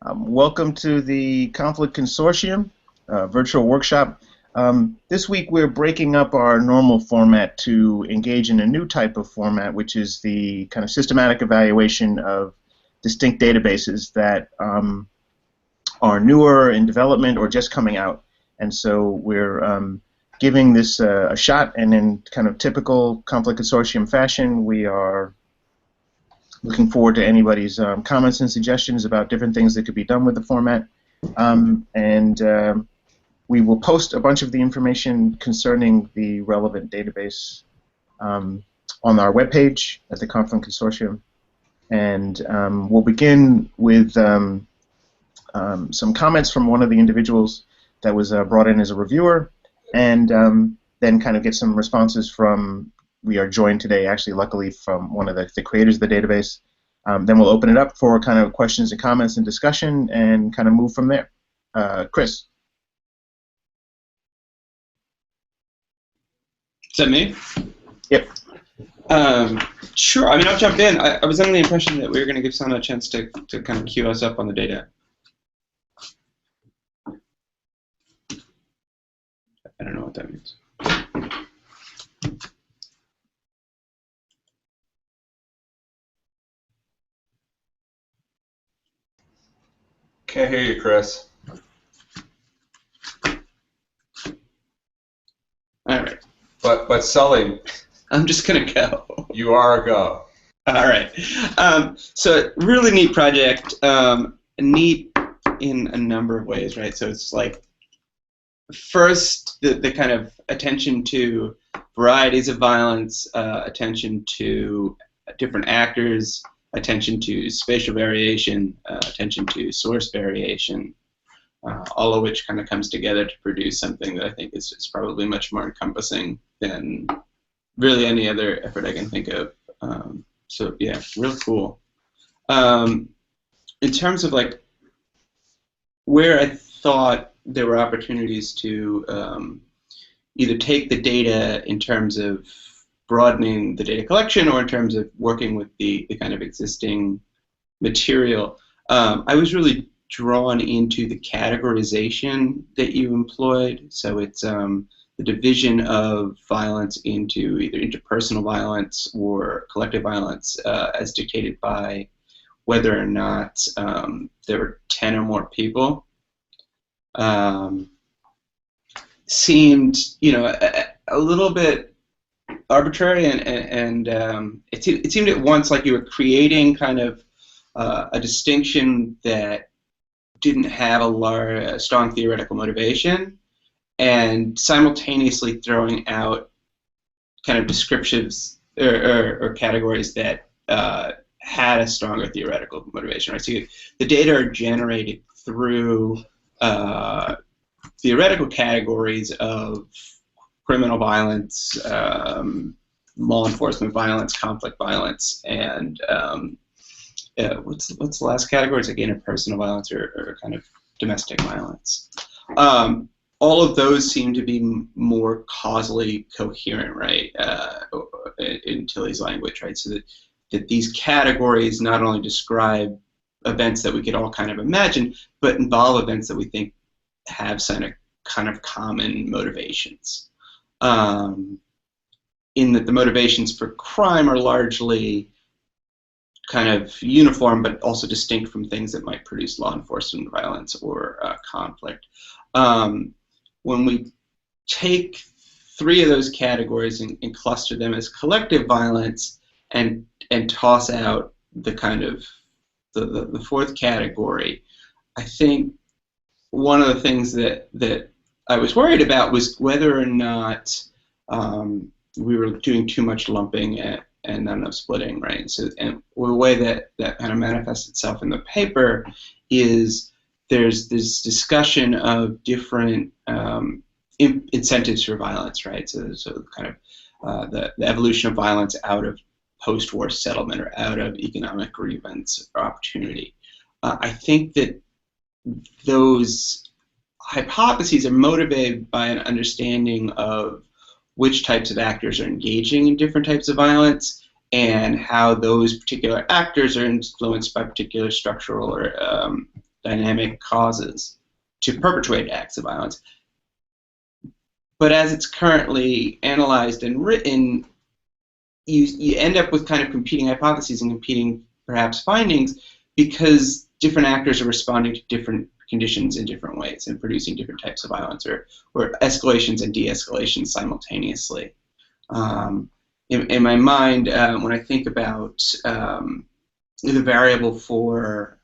Welcome to the Conflict Consortium virtual workshop. This week we're breaking up our normal format to engage in a new type of format, which is the kind of systematic evaluation of distinct databases that are newer in development or just coming out. And so we're giving this a shot, and in kind of typical Conflict Consortium fashion, we are looking forward to anybody's comments and suggestions about different things that could be done with the format. We will post a bunch of the information concerning the relevant database on our webpage at the Conflict Consortium. And we'll begin with some comments from one of the individuals that was brought in as a reviewer, and then kind of get some responses from. We are joined today, actually, luckily, from one of the creators of the database. Then we'll open it up for kind of questions and comments and discussion, and kind of move from there. Chris. Is that me? Yep. Sure. I mean, I'll jump in. I was under the impression that we were going to give Sana a chance to kind of queue us up on the data. I don't know what that means. Can't hear you, Chris. All right. But Sully, I'm just going to go. you are a go. All right. So really neat project. Neat in a number of ways, right? So it's like, first, the kind of attention to varieties of violence, attention to different actors, attention to spatial variation, attention to source variation, all of which kind of comes together to produce something that I think is probably much more encompassing than really any other effort I can think of. So yeah, real cool. In terms of like where I thought there were opportunities to either take the data in terms of broadening the data collection or in terms of working with the kind of existing material, I was really drawn into the categorization that you employed. So it's the division of violence into either interpersonal violence or collective violence as dictated by whether or not there were 10 or more people. Seemed, a little bit arbitrary, and it seemed at once like you were creating kind of a distinction that didn't have a strong theoretical motivation, and simultaneously throwing out kind of descriptives or categories that had a stronger theoretical motivation, right? So the data are generated through theoretical categories of criminal violence, law enforcement violence, conflict violence, and what's the last category? It's like interpersonal violence or kind of domestic violence. All of those seem to be more causally coherent, right, in Tilley's language, right? So that these categories not only describe events that we could all kind of imagine, but involve events that we think have kind of common motivations. In that the motivations for crime are largely kind of uniform, but also distinct from things that might produce law enforcement violence or conflict. When we take three of those categories and cluster them as collective violence and toss out the kind of the fourth category, I think one of the things that I was worried about was whether or not we were doing too much lumping and not enough splitting, right? So, and the way that kind of manifests itself in the paper is there's this discussion of different incentives for violence, right? So kind of the evolution of violence out of post-war settlement or out of economic grievance or opportunity. I think that those hypotheses are motivated by an understanding of which types of actors are engaging in different types of violence and how those particular actors are influenced by particular structural or dynamic causes to perpetuate acts of violence. But as it's currently analyzed and written, you end up with kind of competing hypotheses and competing, perhaps, findings, because different actors are responding to different conditions in different ways and producing different types of violence, or escalations and de-escalations simultaneously. In my mind, when I think about the variable for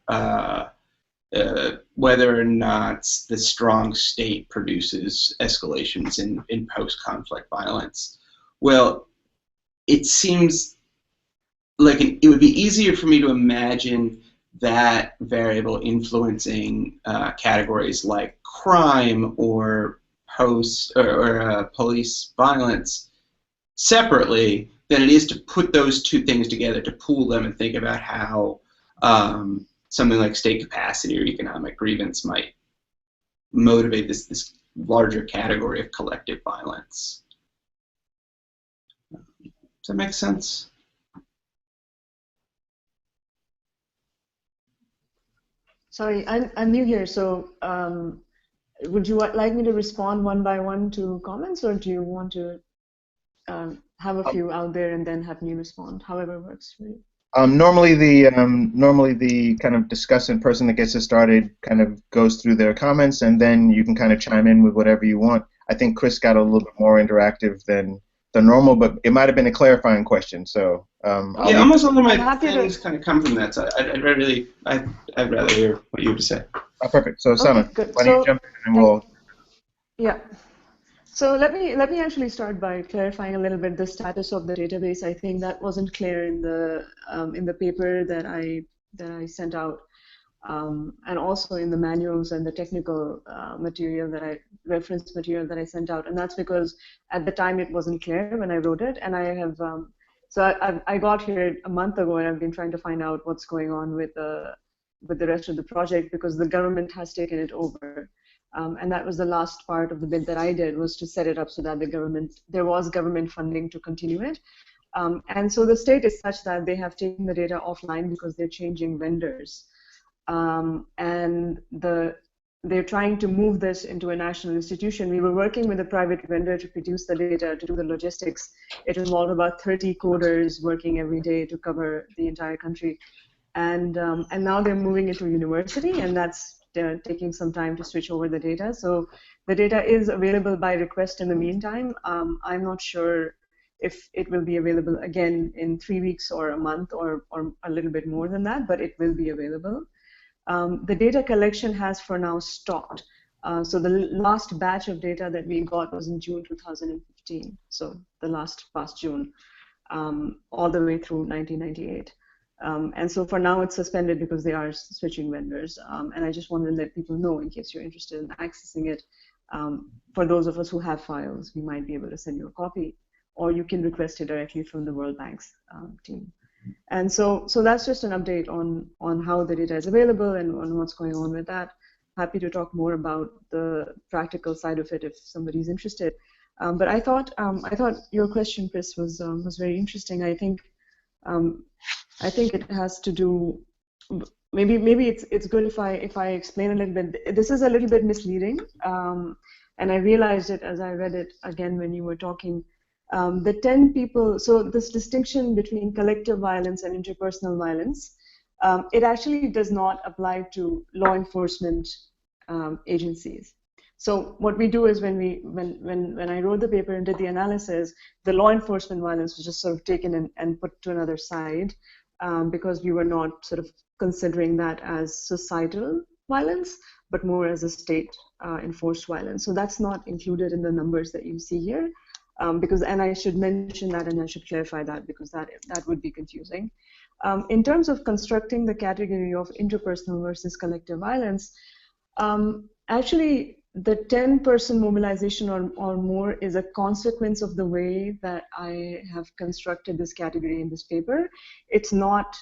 whether or not the strong state produces escalations in post-conflict violence, well, it seems like it would be easier for me to imagine that variable influencing categories like crime or police violence separately than it is to put those two things together, to pool them and think about how something like state capacity or economic grievance might motivate this larger category of collective violence. Does that make sense? Sorry, I'm new here, so would you like me to respond one by one to comments, or do you want to have a few out there and then have me respond? However works for you. Normally the kind of discussant person that gets us started kind of goes through their comments, and then you can kind of chime in with whatever you want. I think Chris got a little bit more interactive than normal, but it might have been a clarifying question. So yeah, almost all of my things kind of come from that. So I'd rather hear what you have to say. Oh, perfect. So Sana, okay, why don't you jump in and we'll. Yeah. So let me actually start by clarifying a little bit the status of the database. I think that wasn't clear in the paper that I sent out, and also in the manuals and the technical reference material that I sent out. And that's because at the time it wasn't clear when I wrote it. And I have I got here a month ago, and I've been trying to find out what's going on with the rest of the project, because the government has taken it over. And that was the last part of the bid that I did, was to set it up so that there was government funding to continue it. And so the state is such that they have taken the data offline because they're changing vendors. And they're trying to move this into a national institution. We were working with a private vendor to produce the data, to do the logistics. It involved about 30 coders working every day to cover the entire country. And now they're moving into a university, and that's taking some time to switch over the data. So the data is available by request in the meantime. I'm not sure if it will be available again in 3 weeks or a month or a little bit more than that, but it will be available. The data collection has for now stopped. So the last batch of data that we got was in June 2015, so the past June, all the way through 1998. And so for now it's suspended because they are switching vendors. And I just wanted to let people know, in case you're interested in accessing it, for those of us who have files, we might be able to send you a copy, or you can request it directly from the World Bank's team. And so that's just an update on how the data is available and on what's going on with that. Happy to talk more about the practical side of it if somebody's interested. But I thought your question, Chris, was very interesting. I think it has to do. Maybe it's good if I explain a little bit. This is a little bit misleading, and I realized it as I read it again when you were talking. The 10 people. So this distinction between collective violence and interpersonal violence, it actually does not apply to law enforcement agencies. So what we do is when I wrote the paper and did the analysis, the law enforcement violence was just sort of taken and put to another side, because we were not sort of considering that as societal violence, but more as a state enforced violence. So that's not included in the numbers that you see here, and I should mention that, and I should clarify that, because that would be confusing. In terms of constructing the category of interpersonal versus collective violence, actually the 10-person mobilization or more is a consequence of the way that I have constructed this category in this paper. It's not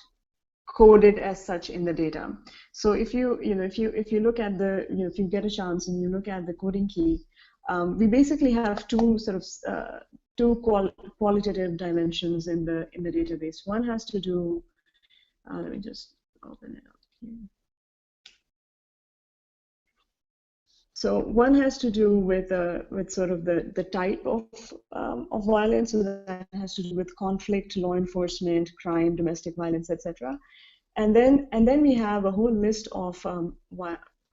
coded as such in the data. So if you look at if you get a chance and you look at the coding key, we basically have two qualitative dimensions in the database. One has to do. Let me just open it up here. So one has to do with sort of the type of violence. So that has to do with conflict, law enforcement, crime, domestic violence, etc. And then we have a whole list of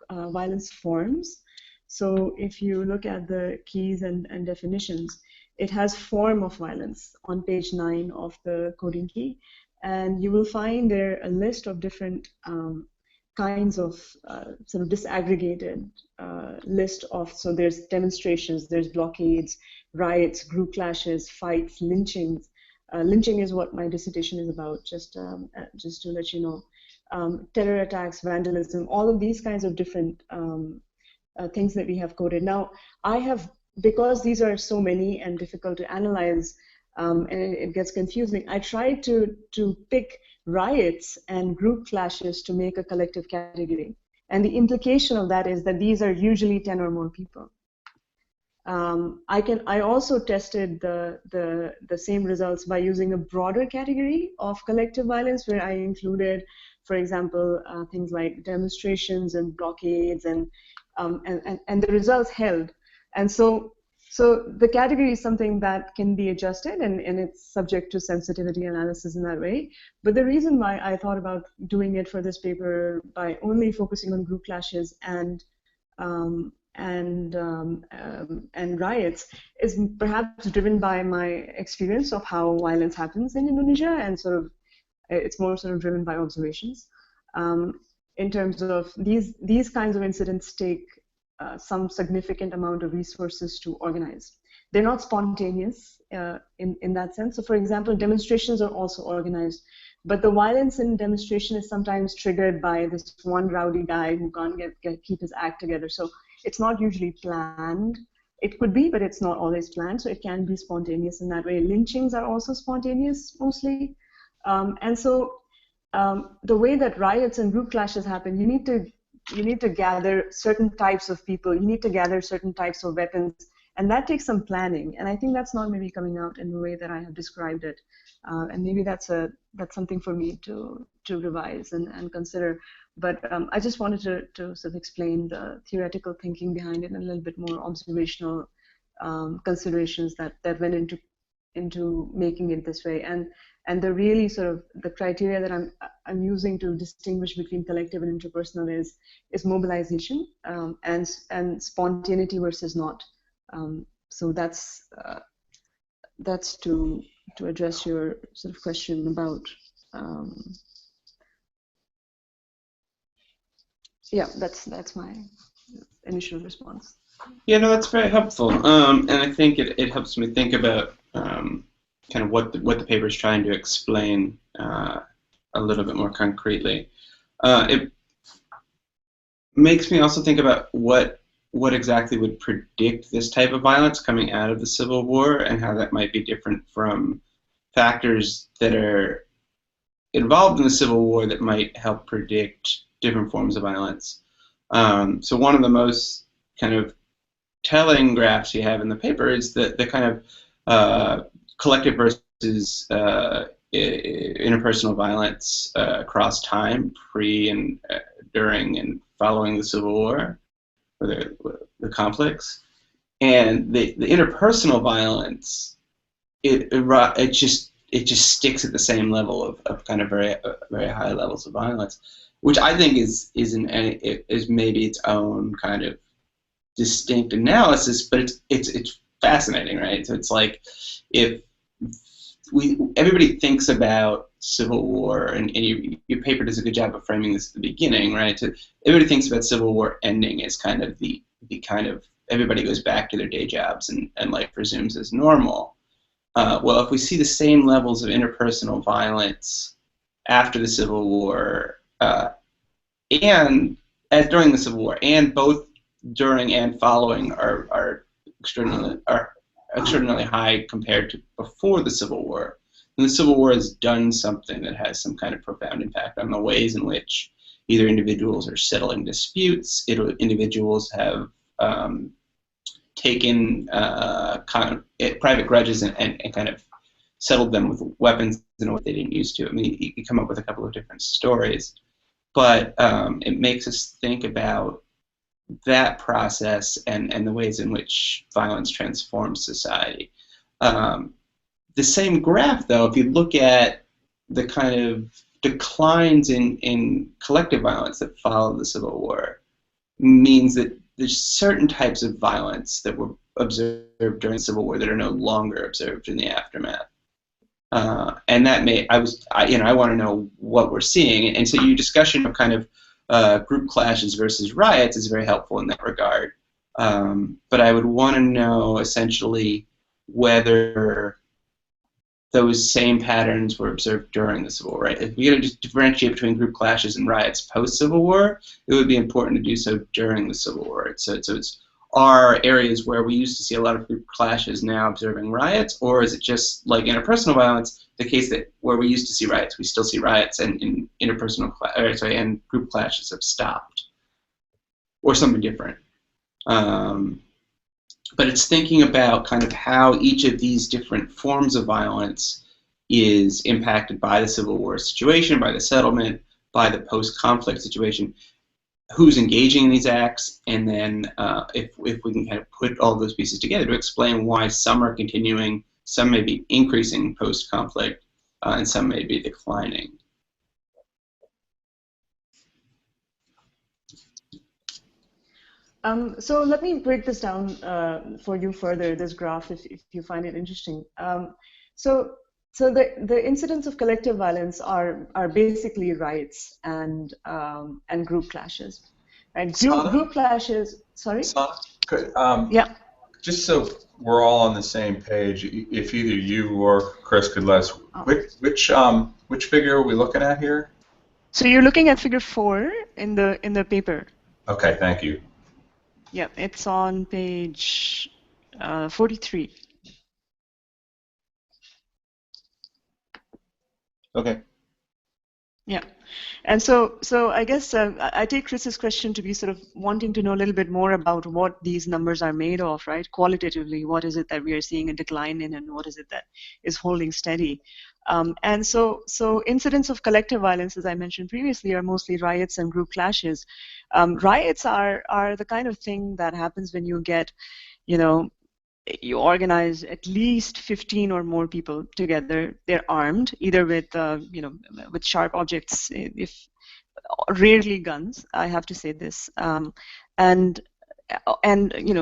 violence forms. So if you look at the keys and definitions, it has form of violence on page 9 of the coding key, and you will find there a list of different kinds of sort of disaggregated list of, so there's demonstrations, there's blockades, riots, group clashes, fights, lynchings. Lynching is what my dissertation is about, just to let you know. Terror attacks, vandalism, all of these kinds of different things that we have coded. Now, because these are so many and difficult to analyze, and it gets confusing, I tried to pick riots and group clashes to make a collective category. And the implication of that is that these are usually 10 or more people. I also tested the same results by using a broader category of collective violence, where I included, for example, things like demonstrations and blockades, and the results held. And so the category is something that can be adjusted, and it's subject to sensitivity analysis in that way. But the reason why I thought about doing it for this paper by only focusing on group clashes and riots is perhaps driven by my experience of how violence happens in Indonesia, and sort of it's more sort of driven by observations. In terms of these kinds of incidents take some significant amount of resources to organize. They're not spontaneous in that sense. So for example, demonstrations are also organized, but the violence in demonstration is sometimes triggered by this one rowdy guy who can't keep his act together. So it's not usually planned. It could be, but it's not always planned. So it can be spontaneous in that way. Lynchings are also spontaneous mostly. And so the way that riots and group clashes happen, you need to gather certain types of people. You need to gather certain types of weapons. And that takes some planning. And I think that's not maybe coming out in the way that I have described it. And maybe that's something for me to revise and consider. But I just wanted to sort of explain the theoretical thinking behind it and a little bit more observational considerations that went into making it this way. And the really sort of the criteria that I'm using to distinguish between collective and interpersonal is mobilization and spontaneity versus not. So that's to address your sort of question about. Yeah, that's my initial response. Yeah, no, that's very helpful, and I think it helps me think about kind of what the paper is trying to explain a little bit more concretely. It makes me also think about what exactly would predict this type of violence coming out of the Civil War, and how that might be different from factors that are involved in the Civil War that might help predict different forms of violence. So one of the most kind of telling graphs you have in the paper is the kind of collective versus interpersonal violence across time, pre and during and following the Civil War, or the conflicts. And the interpersonal violence, it just sticks at the same level of kind of very high levels of violence, which I think is maybe its own kind of distinct analysis, but it's fascinating, right? So it's like if everybody thinks about Civil War, and your paper does a good job of framing this at the beginning, right? So everybody thinks about Civil War ending as kind of the kind of everybody goes back to their day jobs and life resumes as normal. Well, if we see the same levels of interpersonal violence after the Civil War, and as during the Civil War, and both during and following are extraordinarily high compared to before the Civil War, and the Civil War has done something that has some kind of profound impact on the ways in which either individuals are settling disputes, individuals have taken private grudges and kind of settled them with weapons in a way they didn't used to. I mean, you come up with a couple of different stories, but it makes us think about that process and the ways in which violence transforms society. The same graph, though, if you look at the kind of declines in collective violence that followed the Civil War, means that there's certain types of violence that were observed during the Civil War that are no longer observed in the aftermath. And that I want to know what we're seeing. And so your discussion of kind of group clashes versus riots is very helpful in that regard. But I would want to know essentially whether those same patterns were observed during the Civil War. Right? If we're going to just differentiate between group clashes and riots post-Civil War, it would be important to do so during the Civil War. So it's are areas where we used to see a lot of group clashes now observing riots, or is it just like interpersonal violence, the case that where we used to see riots, we still see riots, and in and group clashes have stopped, or something different? But it's thinking about kind of how each of these different forms of violence is impacted by the Civil War situation, by the settlement, by the post-conflict situation, who's engaging in these acts, and then if we can kind of put all those pieces together to explain why some are continuing, some may be increasing post-conflict, and some may be declining. So let me break this down for you further, this graph, if you find it interesting. So the incidents of collective violence are basically riots and group clashes. Right? Group clashes. Sorry. Could, yeah. Just so we're all on the same page, if either you or Chris could let us, which figure are we looking at here? So you're looking at figure 4 in the paper. Okay, thank you. Yeah, it's on page 43. Okay. Yeah, and so I guess I take Chris's question to be sort of wanting to know a little bit more about what these numbers are made of, right? Qualitatively, what is it that we are seeing a decline in, and what is it that is holding steady? And so incidents of collective violence, as I mentioned previously, are mostly riots and group clashes. Riots are the kind of thing that happens when you get, you organize at least 15 or more people together. They're armed, either with with sharp objects, if rarely guns. I have to say this, and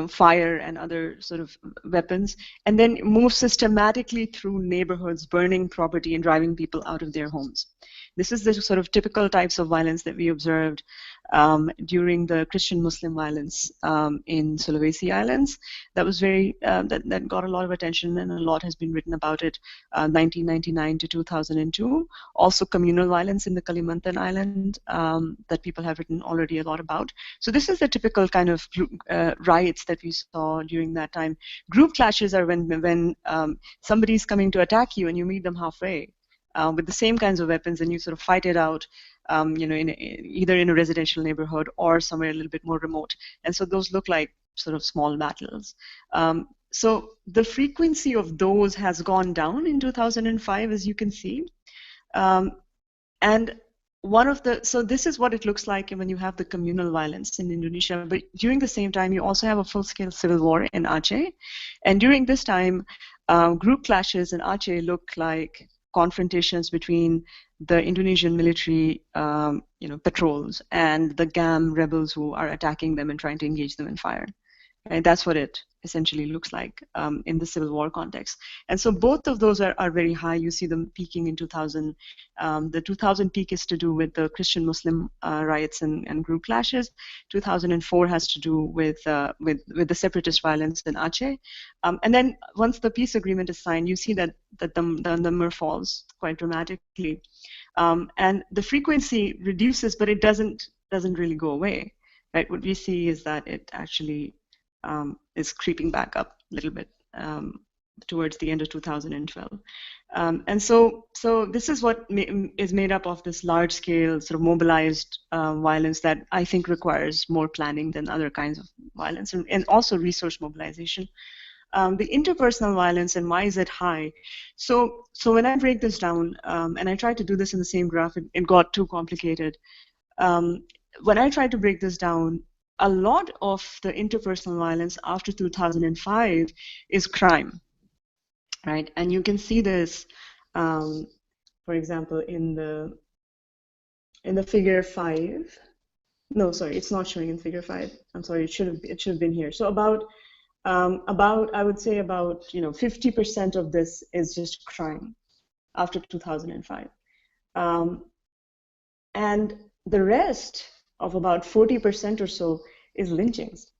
fire and other sort of weapons, and then move systematically through neighborhoods, burning property and driving people out of their homes. This is the sort of typical types of violence that we observed during the Christian-Muslim violence in Sulawesi Islands. That was that got a lot of attention, and a lot has been written about it, 1999 to 2002. Also communal violence in the Kalimantan Island that people have written already a lot about. So this is the typical kind of riots that we saw during that time. Group clashes are when somebody's coming to attack you and you meet them halfway with the same kinds of weapons, and you sort of fight it out, either in a residential neighborhood or somewhere a little bit more remote. And so those look like sort of small battles. So the frequency of those has gone down in 2005, as you can see. And so this is what it looks like when you have the communal violence in Indonesia. But during the same time, you also have a full-scale civil war in Aceh. And during this time, group clashes in Aceh look like confrontations between the Indonesian military, patrols and the GAM rebels who are attacking them and trying to engage them in fire. And that's what it essentially looks like in the Civil War context. And so both of those are very high. You see them peaking in 2000. The 2000 peak is to do with the Christian-Muslim riots and group clashes. 2004 has to do with the separatist violence in Aceh. And then once the peace agreement is signed, you see that the number falls quite dramatically. And the frequency reduces, but it doesn't really go away. Right? What we see is that it actually is creeping back up a little bit towards the end of 2012. And so this is what is made up of this large-scale sort of mobilized violence that I think requires more planning than other kinds of violence, and also resource mobilization. The interpersonal violence, and why is it high? So when I break this down, and I tried to do this in the same graph, it got too complicated. When I tried to break this down, a lot of the interpersonal violence after 2005 is crime, right? And you can see this, for example, in the figure 5. No, sorry, it's not showing in figure 5. I'm sorry, it should have been here. So about I would say about 50% of this is just crime after 2005, and the rest of about 40% or so is lynchings,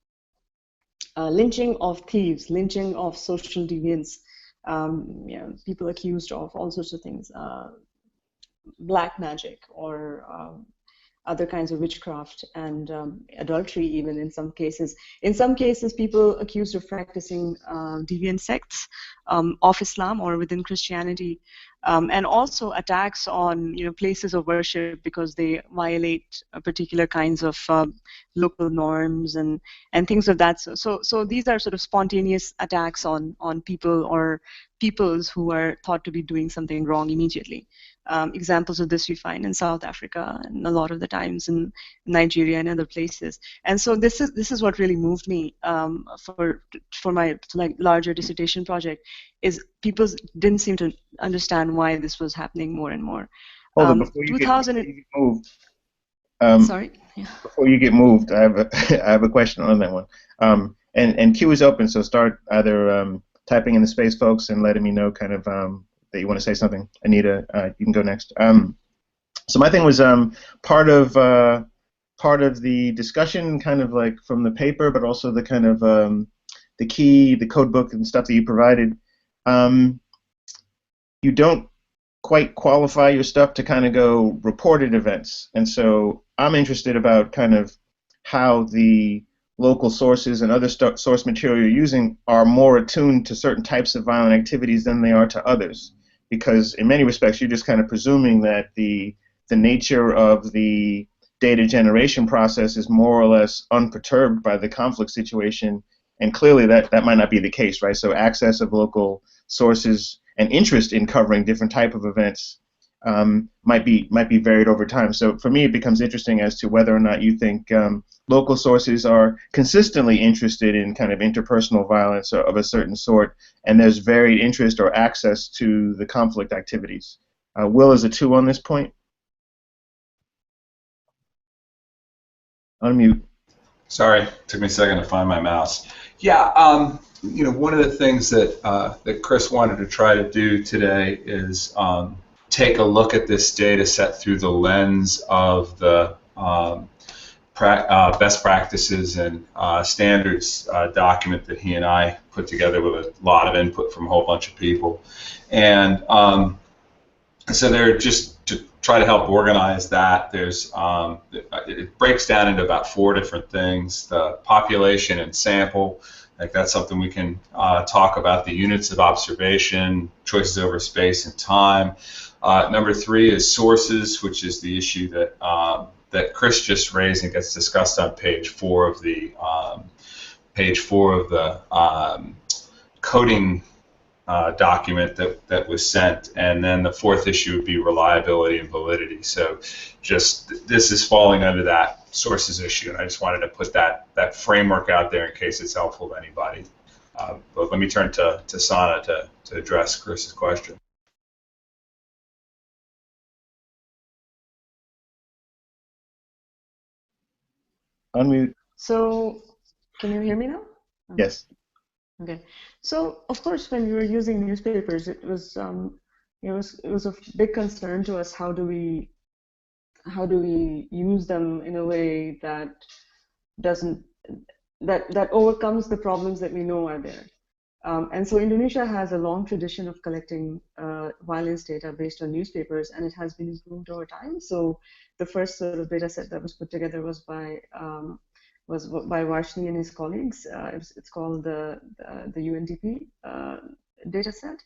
lynching of thieves, lynching of social deviants, people accused of all sorts of things, black magic or other kinds of witchcraft and adultery, even in some cases. In some cases, people accused of practicing deviant sects of Islam or within Christianity, and also attacks on places of worship because they violate particular kinds of local norms and things of that. So these are sort of spontaneous attacks on people or peoples who are thought to be doing something wrong immediately. Examples of this we find in South Africa and a lot of the times in Nigeria and other places. And so this is what really moved me for my larger dissertation project, is people didn't seem to understand why this was happening more and more. Hold on, before you get moved. Sorry. Yeah. Before you get moved, I have a question on that one. And queue is open, so start either typing in the space, folks, and letting me know kind of that you want to say something. Anita, you can go next. So my thing was part of the discussion, kind of like from the paper, but also the kind of the code book and stuff that you provided. You don't quite qualify your stuff to kind of go reported events, and so I'm interested about kind of how the local sources and other source material you're using are more attuned to certain types of violent activities than they are to others, because in many respects you're just kind of presuming that the nature of the data generation process is more or less unperturbed by the conflict situation, and clearly that might not be the case, right? So access of local sources and interest in covering different type of events might be varied over time. So for me, it becomes interesting as to whether or not you think local sources are consistently interested in kind of interpersonal violence of a certain sort, and there's varied interest or access to the conflict activities. Will is a 2 on this point. Unmute. Sorry, took me a second to find my mouse. Yeah, one of the things that that Chris wanted to try to do today is take a look at this data set through the lens of the best practices and standards document that he and I put together with a lot of input from a whole bunch of people. And so they're just to try to help organize that. There's it breaks down into about 4 different things: the population and sample. Like that's something we can talk about. The units of observation, choices over space and time. Number 3 is sources, which is the issue that that Chris just raised and gets discussed on page 4 of the coding document that was sent. And then the 4th issue would be reliability and validity. So just this is falling under that sources issue, and I just wanted to put that framework out there in case it's helpful to anybody. But let me turn to Sana to address Chris's question. Unmute. So, can you hear me now? Yes. Okay. So, of course, when we were using newspapers, it was a big concern to us. How do we use them in a way that overcomes the problems that we know are there? And so Indonesia has a long tradition of collecting violence data based on newspapers, and it has been improved over time. So the first sort of data set that was put together was by Varshney and his colleagues. It's called the UNDP data set,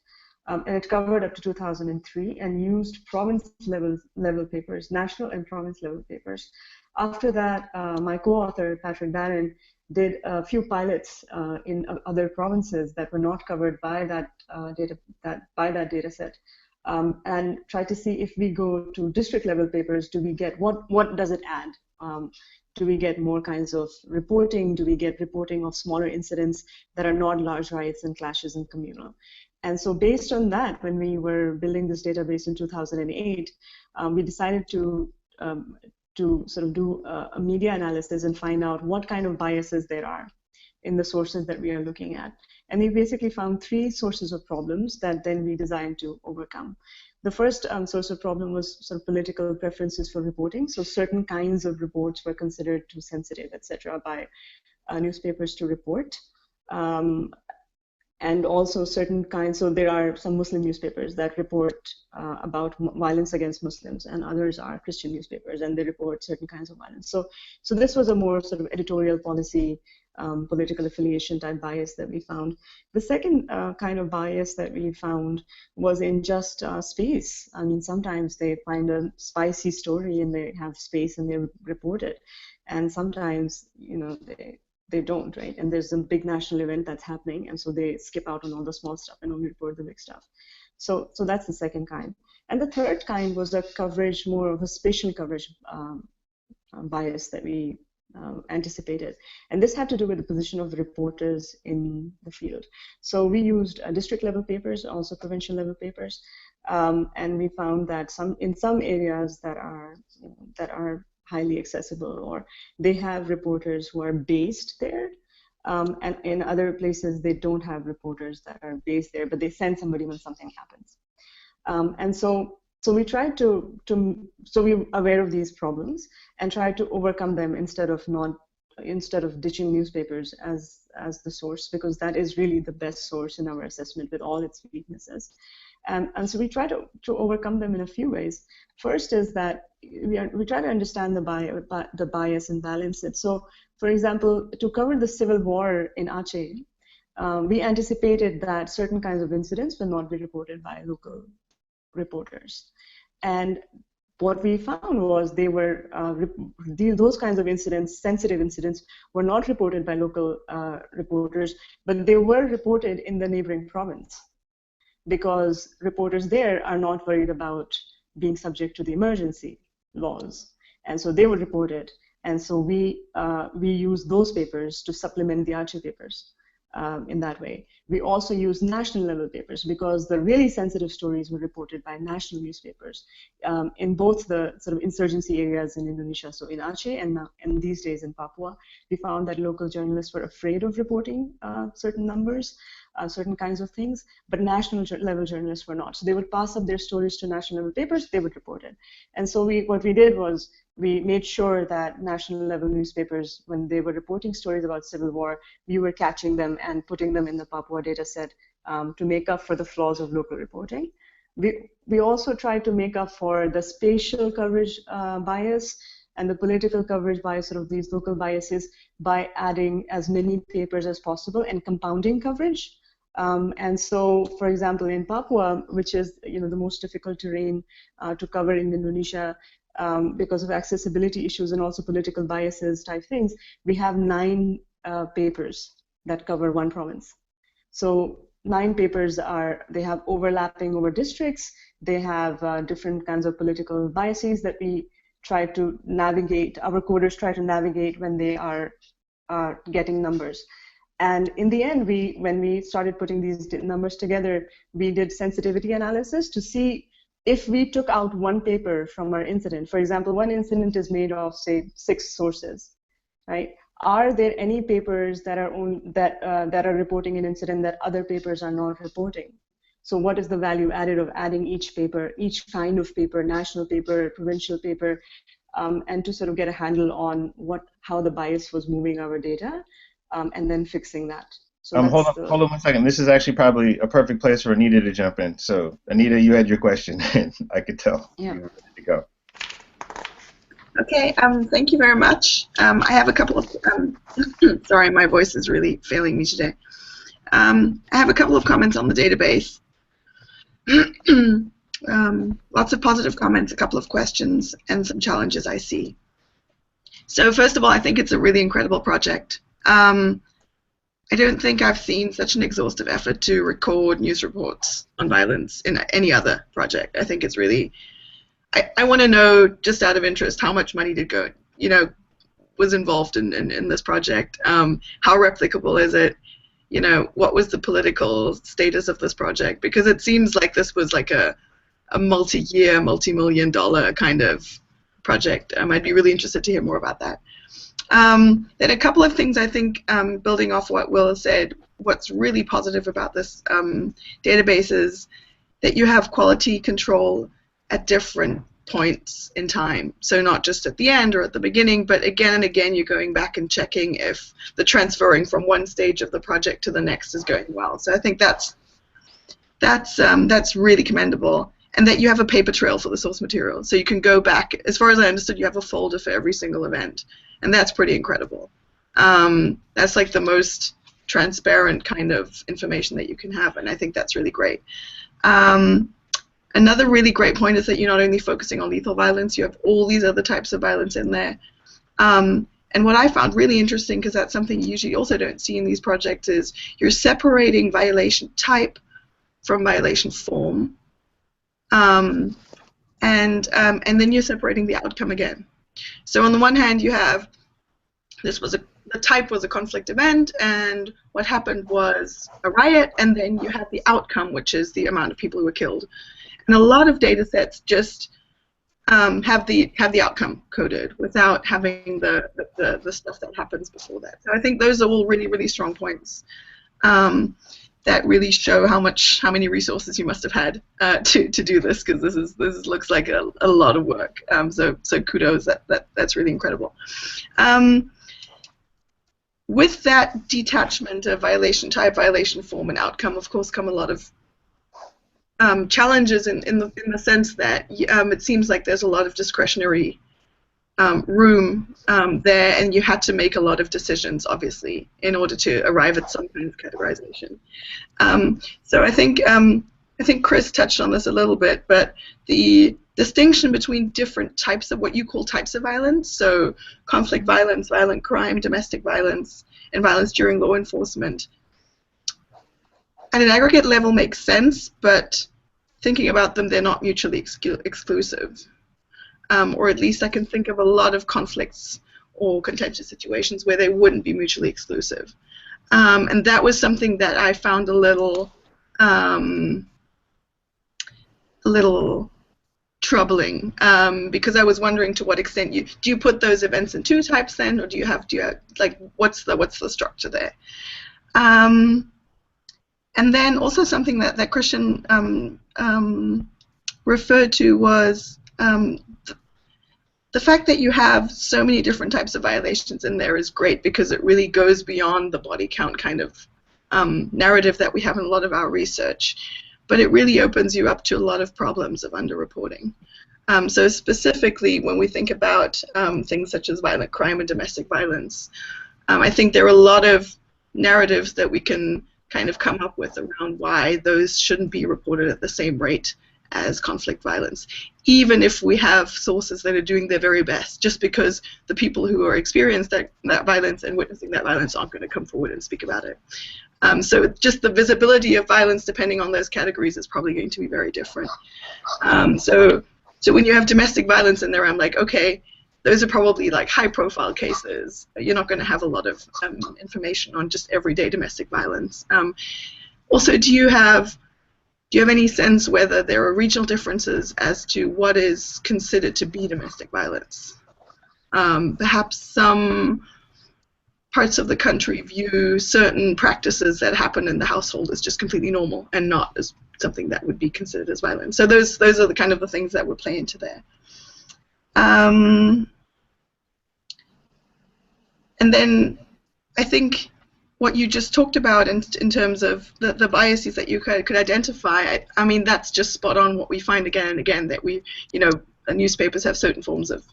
and it covered up to 2003 and used province level papers, national and province level papers. After that, my co-author Patrick Barron did a few pilots in other provinces that were not covered by that data set, and try to see if we go to district level papers, do we get, what does it add? Do we get more kinds of reporting? Do we get reporting of smaller incidents that are not large riots and clashes and communal? And so based on that, when we were building this database in 2008, we decided to sort of do a media analysis and find out what kind of biases there are in the sources that we are looking at. And we basically found 3 sources of problems that then we designed to overcome. The first source of problem was sort of political preferences for reporting. So certain kinds of reports were considered too sensitive, etc., by newspapers to report. And also certain kinds, so there are some Muslim newspapers that report about violence against Muslims, and others are Christian newspapers, and they report certain kinds of violence. So this was a more sort of editorial policy, political affiliation type bias that we found. The second kind of bias that we found was in just space. I mean, sometimes they find a spicy story and they have space and they report it, and sometimes, you know, they don't, right? And there's a big national event that's happening, and so they skip out on all the small stuff and only report the big stuff. So that's the second kind. And the third kind was a coverage, more of a spatial coverage bias that we anticipated. And this had to do with the position of the reporters in the field. So we used district level papers, also provincial level papers, and we found that in some areas that are highly accessible, or they have reporters who are based there, and in other places they don't have reporters that are based there, but they send somebody when something happens. And so we tried so we were aware of these problems and tried to overcome them instead of ditching newspapers as the source, because that is really the best source in our assessment with all its weaknesses. And so we try to overcome them in a few ways. First is that we try to understand the bias and balance it. So, for example, to cover the civil war in Aceh, we anticipated that certain kinds of incidents will not be reported by local reporters. And what we found was they were those kinds of incidents, sensitive incidents, were not reported by local reporters, but they were reported in the neighboring province, because reporters there are not worried about being subject to the emergency laws, and so they were reported. And so we use those papers to supplement the Aceh papers in that way. We also use national level papers, because the really sensitive stories were reported by national newspapers in both the sort of insurgency areas in Indonesia, so in Aceh and these days in Papua. We found that local journalists were afraid of reporting certain numbers, certain kinds of things, but national level journalists were not. So they would pass up their stories to national level papers, they would report it. And so what we did was we made sure that national level newspapers, when they were reporting stories about civil war, we were catching them and putting them in the Papua data set to make up for the flaws of local reporting. We also tried to make up for the spatial coverage bias and the political coverage bias, sort of these local biases, by adding as many papers as possible and compounding coverage. And so, for example, in Papua, which is the most difficult terrain to cover in Indonesia, because of accessibility issues and also political biases type things, we have 9 papers that cover one province. So 9 papers they have overlapping over districts. They have different kinds of political biases that we try to navigate. Our coders try to navigate when they are getting numbers. And in the end, when we started putting these numbers together, we did sensitivity analysis to see if we took out one paper from our incident. For example, one incident is made of, say, 6 sources, right? Are there any papers that are reporting an incident that other papers are not reporting? So what is the value added of adding each paper, each kind of paper, national paper, provincial paper, and to sort of get a handle on how the bias was moving our data, and then fixing that. So hold on 1 second. This is actually probably a perfect place for Anita to jump in. So Anita, you had your question. I could tell. Yeah. You were ready to go. Okay, thank you very much. I have a couple of, sorry, my voice is really failing me today. I have a couple of comments on the database. Lots of positive comments, a couple of questions, and some challenges I see. So first of all, I think it's a really incredible project. I don't think I've seen such an exhaustive effort to record news reports on violence in any other project. I think it's really, I want to know, just out of interest, how much money did go, was involved in this project. How replicable is it? What was the political status of this project? Because it seems like this was like a multi-year, multi-million-dollar kind of project. I'd be really interested to hear more about that. Then a couple of things I think, building off what Will has said, what's really positive about this database is that you have quality control at different points in time. So not just at the end or at the beginning, but again and again you're going back and checking if the transferring from one stage of the project to the next is going well. So I think that's really commendable. And that you have a paper trail for the source material. So you can go back, as far as I understood, you have a folder for every single event. And that's pretty incredible. That's like the most transparent kind of information that you can have, and I think that's really great. Another really great point is that you're not only focusing on lethal violence, you have all these other types of violence in there. And what I found really interesting, because that's something you usually also don't see in these projects, is you're separating violation type from violation form. And then you're separating the outcome again. So on the one hand, you have the type was a conflict event, and what happened was a riot, and then you have the outcome, which is the amount of people who were killed. And a lot of data sets just have the outcome coded without having the stuff that happens before that. So I think those are all really, really strong points. That really show how many resources you must have had to do this, because this looks like a lot of work. So kudos, that's really incredible. With that detachment of violation type, violation form, and outcome, of course, come a lot of challenges in the sense that it seems like there's a lot of discretionary room there, and you had to make a lot of decisions, obviously, in order to arrive at some kind of categorization. So I think Chris touched on this a little bit, but the distinction between different types of what you call types of violence, so conflict violence, violent crime, domestic violence, and violence during law enforcement, at an aggregate level makes sense, but thinking about them, they're not mutually exclusive. Or at least I can think of a lot of conflicts or contentious situations where they wouldn't be mutually exclusive. And that was something that I found a little troubling, because I was wondering to what extent do you put those events in two types then, or do you have like what's the structure there? And then also something that Christian referred to was the fact that you have so many different types of violations in there is great, because it really goes beyond the body count kind of narrative that we have in a lot of our research. But it really opens you up to a lot of problems of underreporting. So specifically, when we think about things such as violent crime and domestic violence, I think there are a lot of narratives that we can kind of come up with around why those shouldn't be reported at the same rate as conflict violence, even if we have sources that are doing their very best, just because the people who are experiencing that violence and witnessing that violence aren't going to come forward and speak about it. So just the visibility of violence, depending on those categories, is probably going to be very different. So when you have domestic violence in there, I'm like, okay, those are probably like high-profile cases. You're not going to have a lot of information on just everyday domestic violence. Also, do you have any sense whether there are regional differences as to what is considered to be domestic violence? Perhaps some parts of the country view certain practices that happen in the household as just completely normal and not as something that would be considered as violent. So those are the kind of the things that would play into there. And then I think what you just talked about in terms of the biases that you could identify, I mean, that's just spot on what we find again and again, that newspapers have certain forms of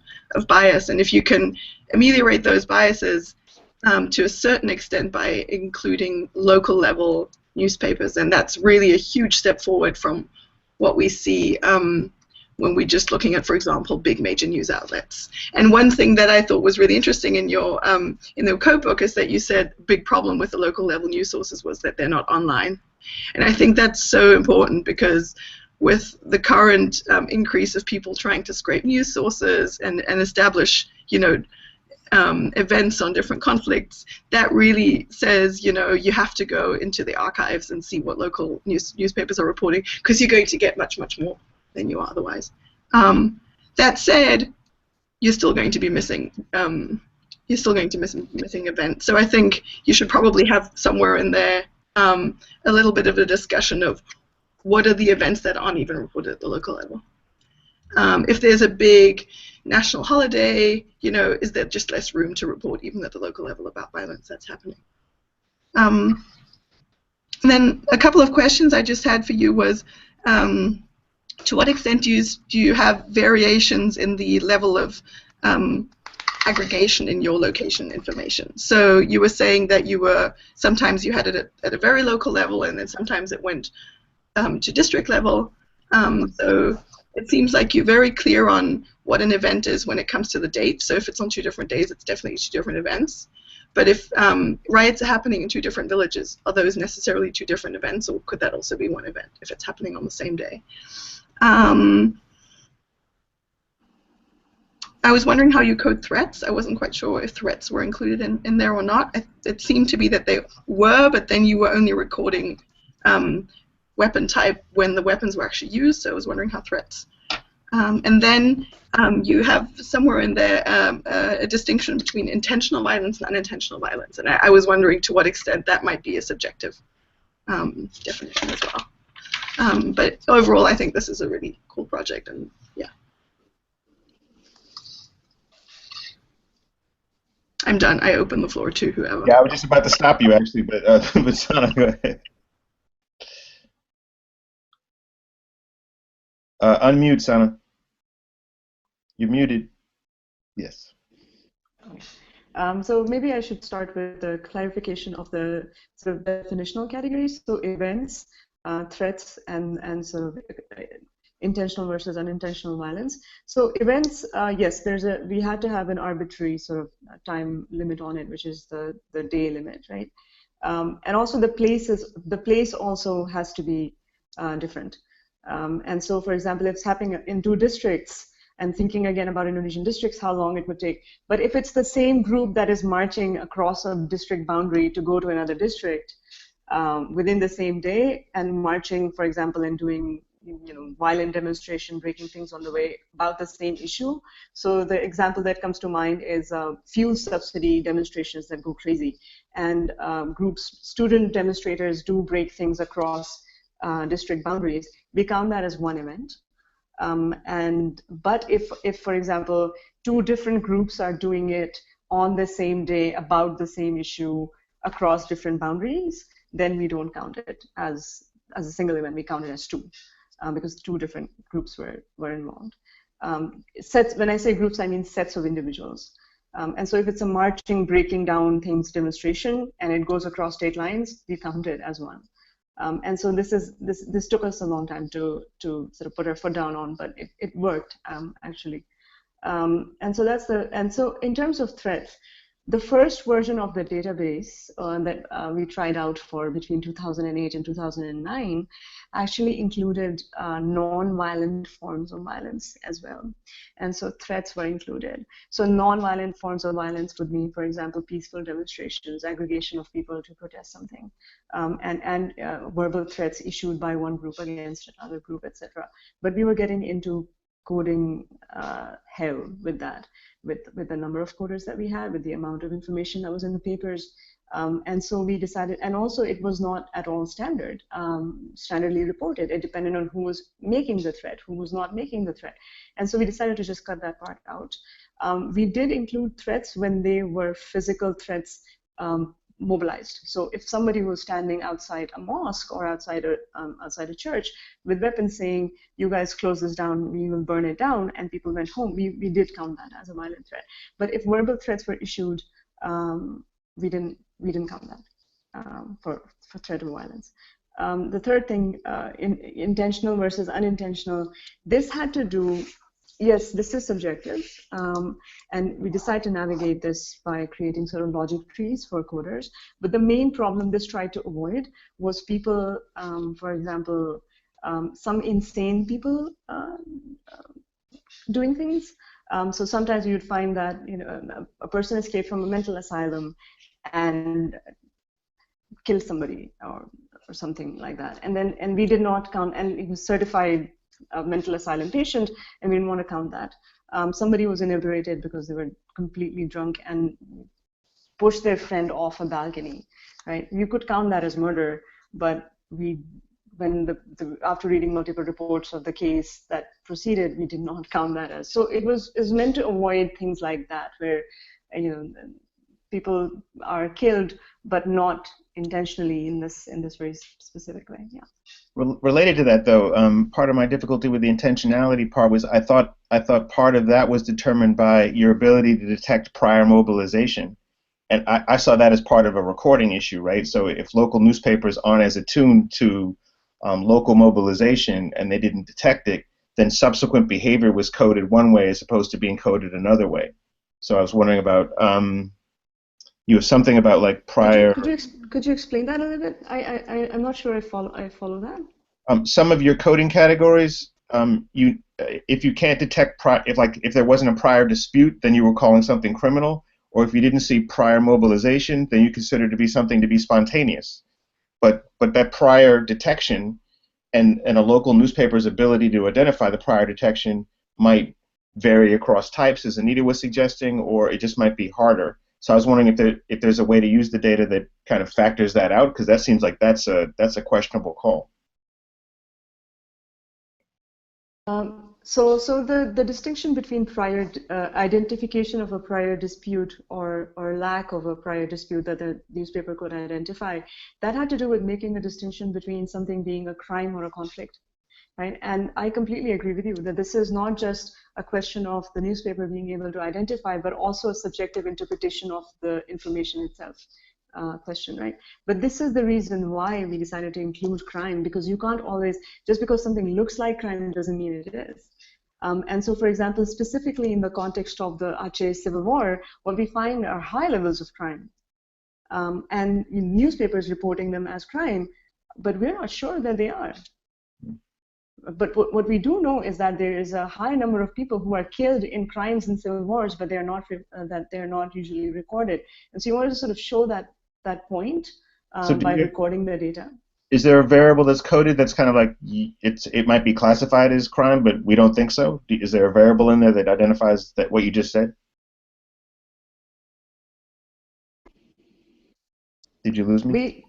bias, and if you can ameliorate those biases to a certain extent by including local level newspapers, and that's really a huge step forward from what we see when we're just looking at, for example, big major news outlets. And one thing that I thought was really interesting in your in the code book is that you said big problem with the local level news sources was that they're not online. And I think that's so important because with the current increase of people trying to scrape news sources and establish, events on different conflicts, that really says, you have to go into the archives and see what local newspapers are reporting, because you're going to get much, much more than you are otherwise. That said, you're still going to be missing. Missing events. So I think you should probably have somewhere in there a little bit of a discussion of what are the events that aren't even reported at the local level. If there's a big national holiday, is there just less room to report even at the local level about violence that's happening? And then a couple of questions I just had for you was, to what extent do you have variations in the level of aggregation in your location information? So you were saying that sometimes you had it at a very local level, and then sometimes it went to district level. So it seems like you're very clear on what an event is when it comes to the date. So if it's on 2 different days, it's definitely 2 different events. But if riots are happening in 2 different villages, are those necessarily 2 different events, or could that also be one event if it's happening on the same day? I was wondering how you code threats. I wasn't quite sure if threats were included in there or not. It seemed to be that they were, but then you were only recording weapon type when the weapons were actually used, so I was wondering how threats. And then you have somewhere in there a distinction between intentional violence and unintentional violence, and I was wondering to what extent that might be a subjective definition as well. But overall, I think this is a really cool project, and yeah. I'm done. I open the floor to whoever. Yeah, I was just about to stop you, actually, but Sana, go ahead. Unmute, Sana. You're muted. Yes. So maybe I should start with the clarification of the sort of definitional categories. So events, threats, and sort of intentional versus unintentional violence. So events, yes, we had to have an arbitrary sort of time limit on it, which is the day limit, right? And also the place also has to be different. And so, for example, if it's happening in 2 districts, and thinking again about Indonesian districts, how long it would take. But if it's the same group that is marching across a district boundary to go to another district within the same day, and marching, for example, and doing violent demonstration, breaking things on the way about the same issue. So the example that comes to mind is fuel subsidy demonstrations that go crazy, and student demonstrators do break things across district boundaries. We count that as one event. But if, for example, 2 different groups are doing it on the same day about the same issue across different boundaries, then we don't count it as a single event. We count it as 2, because 2 different groups were involved. When I say groups, I mean sets of individuals. And so if it's a marching, breaking down things demonstration, and it goes across state lines, we count it as 1. And so this took us a long time to sort of put our foot down on, but it worked actually. And so in terms of threats, the first version of the database that we tried out for between 2008 and 2009 actually included non-violent forms of violence as well. And so threats were included. So non-violent forms of violence would mean, for example, peaceful demonstrations, aggregation of people to protest something, and verbal threats issued by one group against another group, etc. But we were getting into coding hell with that, with the number of coders that we had, with the amount of information that was in the papers. And so we decided, and also it was not at all standardly reported. It depended on who was making the threat, who was not making the threat. And so we decided to just cut that part out. We did include threats when they were physical threats mobilized. So if somebody was standing outside a mosque or outside a church with weapons saying, "You guys close this down, we will burn it down," and people went home, we did count that as a violent threat. But if verbal threats were issued, we didn't count that for threat of violence. the third thing, intentional versus unintentional, this had to do, yes, this is subjective, and we decide to navigate this by creating sort of logic trees for coders. But the main problem this tried to avoid was people, for example, some insane people doing things. So sometimes you would find that a person escaped from a mental asylum and killed somebody or something like that, and we did not count, and he was certified a mental asylum patient, and we didn't want to count that. Somebody was inebriated because they were completely drunk and pushed their friend off a balcony, right? You could count that as murder, but after reading multiple reports of the case that proceeded, we did not count that as. So it was meant to avoid things like that, where people are killed, but not intentionally in this very specific way. Yeah. Related to that, though, part of my difficulty with the intentionality part was I thought part of that was determined by your ability to detect prior mobilization, and I saw that as part of a recording issue, right? So if local newspapers aren't as attuned to local mobilization and they didn't detect it, then subsequent behavior was coded one way as opposed to being coded another way. So I was wondering about something about like prior. Could you explain that a little bit? I'm not sure I follow that. Some of your coding categories, if you can't detect if there wasn't a prior dispute, then you were calling something criminal, or if you didn't see prior mobilization, then you consider to be something to be spontaneous. But that prior detection and a local newspaper's ability to identify the prior detection might vary across types, as Anita was suggesting, or it just might be harder. So I was wondering if there's a way to use the data that kind of factors that out, because that seems like that's a questionable call. So the distinction between prior identification of a prior dispute or lack of a prior dispute that the newspaper could identify, that had to do with making a distinction between something being a crime or a conflict, right? And I completely agree with you that this is not just a question of the newspaper being able to identify, but also a subjective interpretation of the information itself. Question, right? But this is the reason why we decided to include crime, because you can't always, just because something looks like crime doesn't mean it is. And so, for example, specifically in the context of the Aceh Civil War, what we find are high levels of crime, and newspapers reporting them as crime, but we're not sure that they are. But what we do know is that there is a high number of people who are killed in crimes and civil wars, but they are not usually recorded. And so you wanted to sort of show that point by recording the data. Is there a variable that's coded that's kind of like it might be classified as crime, but we don't think so? Is there a variable in there that identifies that what you just said? Did you lose me?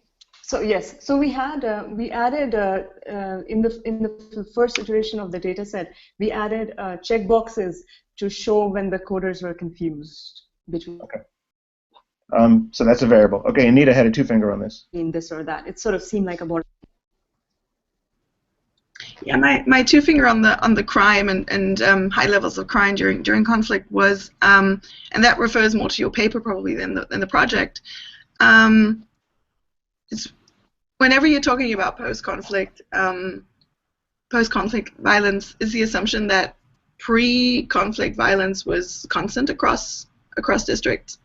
Yes. So we added in the first iteration of the data set, we added checkboxes to show when the coders were confused between. Okay. So that's a variable. Okay, Anita had a two-finger on this. In this or that, it sort of seemed like a border. Yeah, my two-finger on the crime and high levels of crime during conflict was, and that refers more to your paper probably than the project. It's whenever you're talking about post-conflict violence, is the assumption that pre-conflict violence was constant across districts,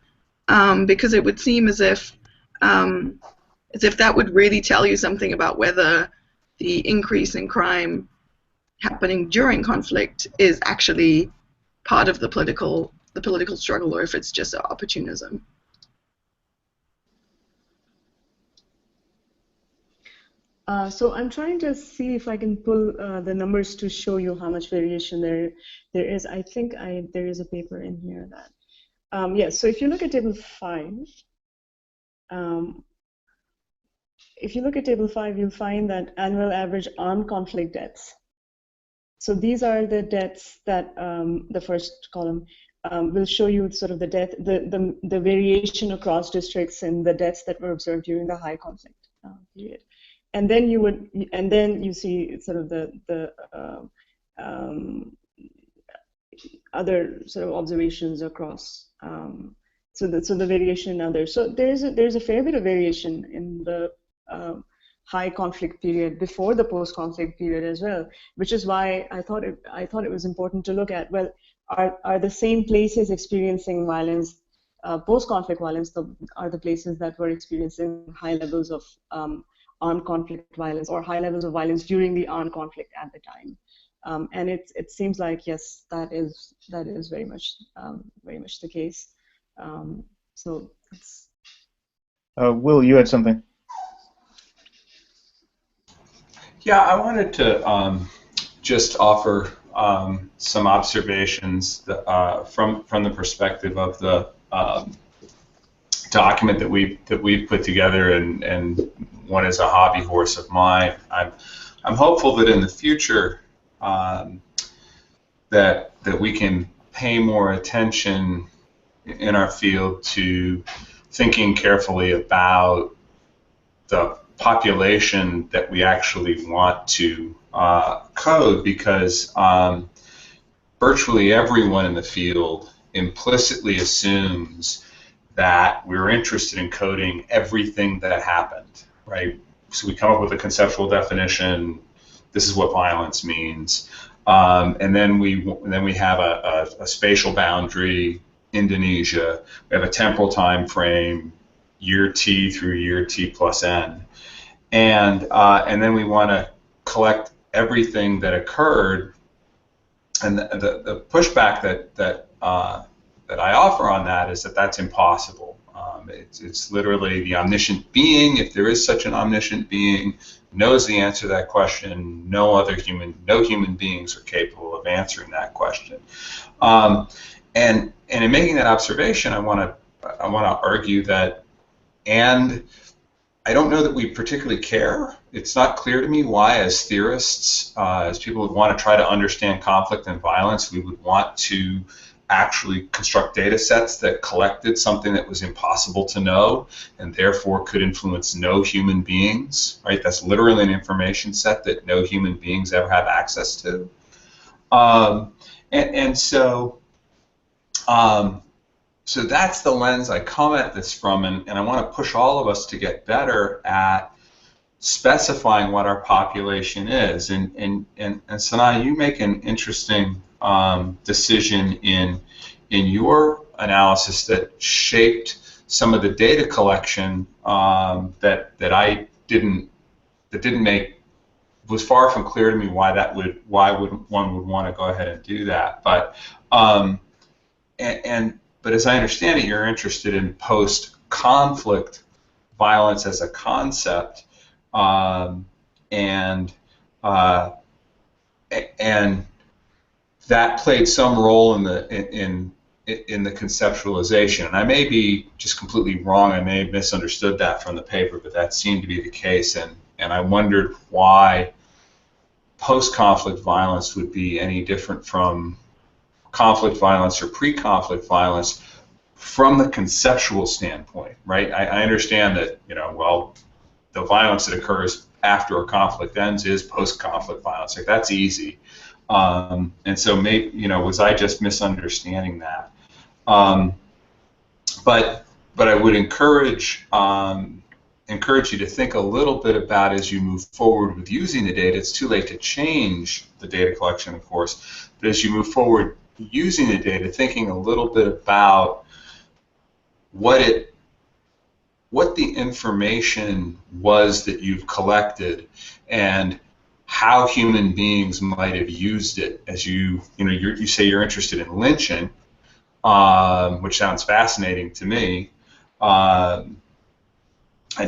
because it would seem as if that would really tell you something about whether the increase in crime happening during conflict is actually part of the political struggle, or if it's just opportunism. So I'm trying to see if I can pull the numbers to show you how much variation there is. I think there is a paper in here that, yes. So if you look at table 5, you'll find that annual average armed conflict deaths. So these are the deaths that the first column will show you sort of the variation across districts and the deaths that were observed during the high conflict period. And then you see sort of the other sort of observations across. So the variation in others. So there's a fair bit of variation in the high conflict period before the post-conflict period as well, which is why I thought it was important to look at, well, are the same places experiencing violence, post-conflict violence, are the places that were experiencing high levels of armed conflict violence or high levels of violence during the armed conflict at the time. And it seems like, yes, that is very much the case. So it's. Will, you had something? Yeah, I wanted to just offer some observations that, from the perspective of the document that we've put together, and one is a hobby horse of mine. I'm hopeful that in the future that we can pay more attention in our field to thinking carefully about the population that we actually want to code, because virtually everyone in the field implicitly assumes that we're interested in coding everything that happened, right? So we come up with a conceptual definition. This is what violence means, and then we have a spatial boundary, Indonesia. We have a temporal time frame, year T through year T plus N, and then we want to collect everything that occurred. And the pushback that I offer on that is that that's impossible. It's literally the omniscient being, if there is such an omniscient being, knows the answer to that question. No human beings are capable of answering that question. And in making that observation, I want to argue that, and I don't know that we particularly care. It's not clear to me why, as theorists, as people who want to try to understand conflict and violence, we would want to actually construct data sets that collected something that was impossible to know and therefore could influence no human beings, right? That's literally an information set that no human beings ever have access to. So that's the lens I come at this from, and I want to push all of us to get better at specifying what our population is. And Sanaa, you make an interesting decision in your analysis that shaped some of the data collection that didn't make, was far from clear to me why one would want to go ahead and do that. But but as I understand it, you're interested in post-conflict violence as a concept, and that played some role in the conceptualization. And I may be just completely wrong. I may have misunderstood that from the paper, but that seemed to be the case. And I wondered why post-conflict violence would be any different from conflict violence or pre-conflict violence from the conceptual standpoint, right? I understand that, well, the violence that occurs after a conflict ends is post-conflict violence. Like, that's easy. And so maybe, was I just misunderstanding that? But I would encourage you to think a little bit about, as you move forward with using the data. It's too late to change the data collection, of course, but as you move forward using the data, thinking a little bit about what the information was that you've collected and how human beings might have used it. As you say you're interested in lynching, which sounds fascinating to me, and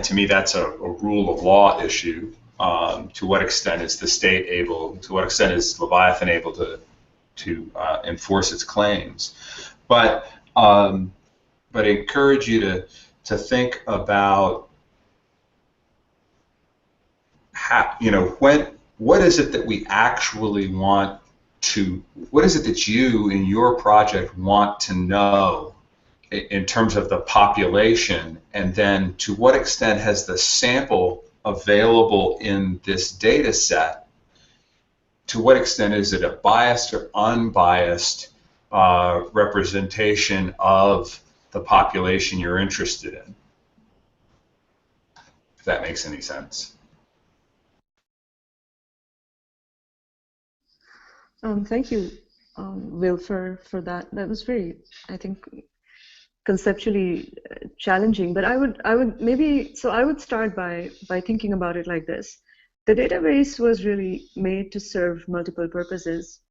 to me that's a rule of law issue. To what extent is the state able? To what extent is Leviathan able to enforce its claims? But I encourage you to think about how, what is it that we actually want to, what is it that you in your project want to know in terms of the population, and then to what extent has the sample available in this data set, to what extent is it a biased or unbiased representation of the population you're interested in, if that makes any sense. Thank you, Will, for that. That was very, I think, conceptually challenging. But I would maybe, so I would start by thinking about it like this. The database was really made to serve multiple purposes.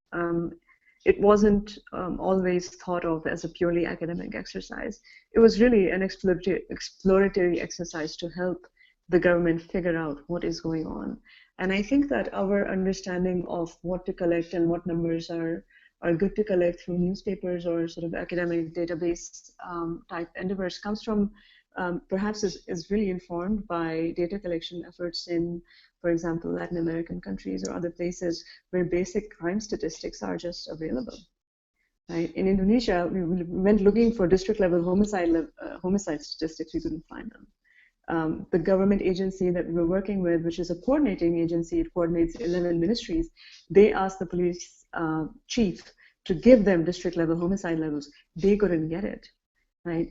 It wasn't always thought of as a purely academic exercise. It was really an exploratory exercise to help the government figure out what is going on. And I think that our understanding of what to collect and what numbers are good to collect through newspapers or sort of academic database type endeavors comes from perhaps is really informed by data collection efforts in, for example, Latin American countries or other places where basic crime statistics are just available. Right? In Indonesia, we went looking for district level homicide statistics. We couldn't find them. The government agency that we were working with, which is a coordinating agency, it coordinates 11 ministries, they asked the police chief to give them district level homicide levels. They couldn't get it, right?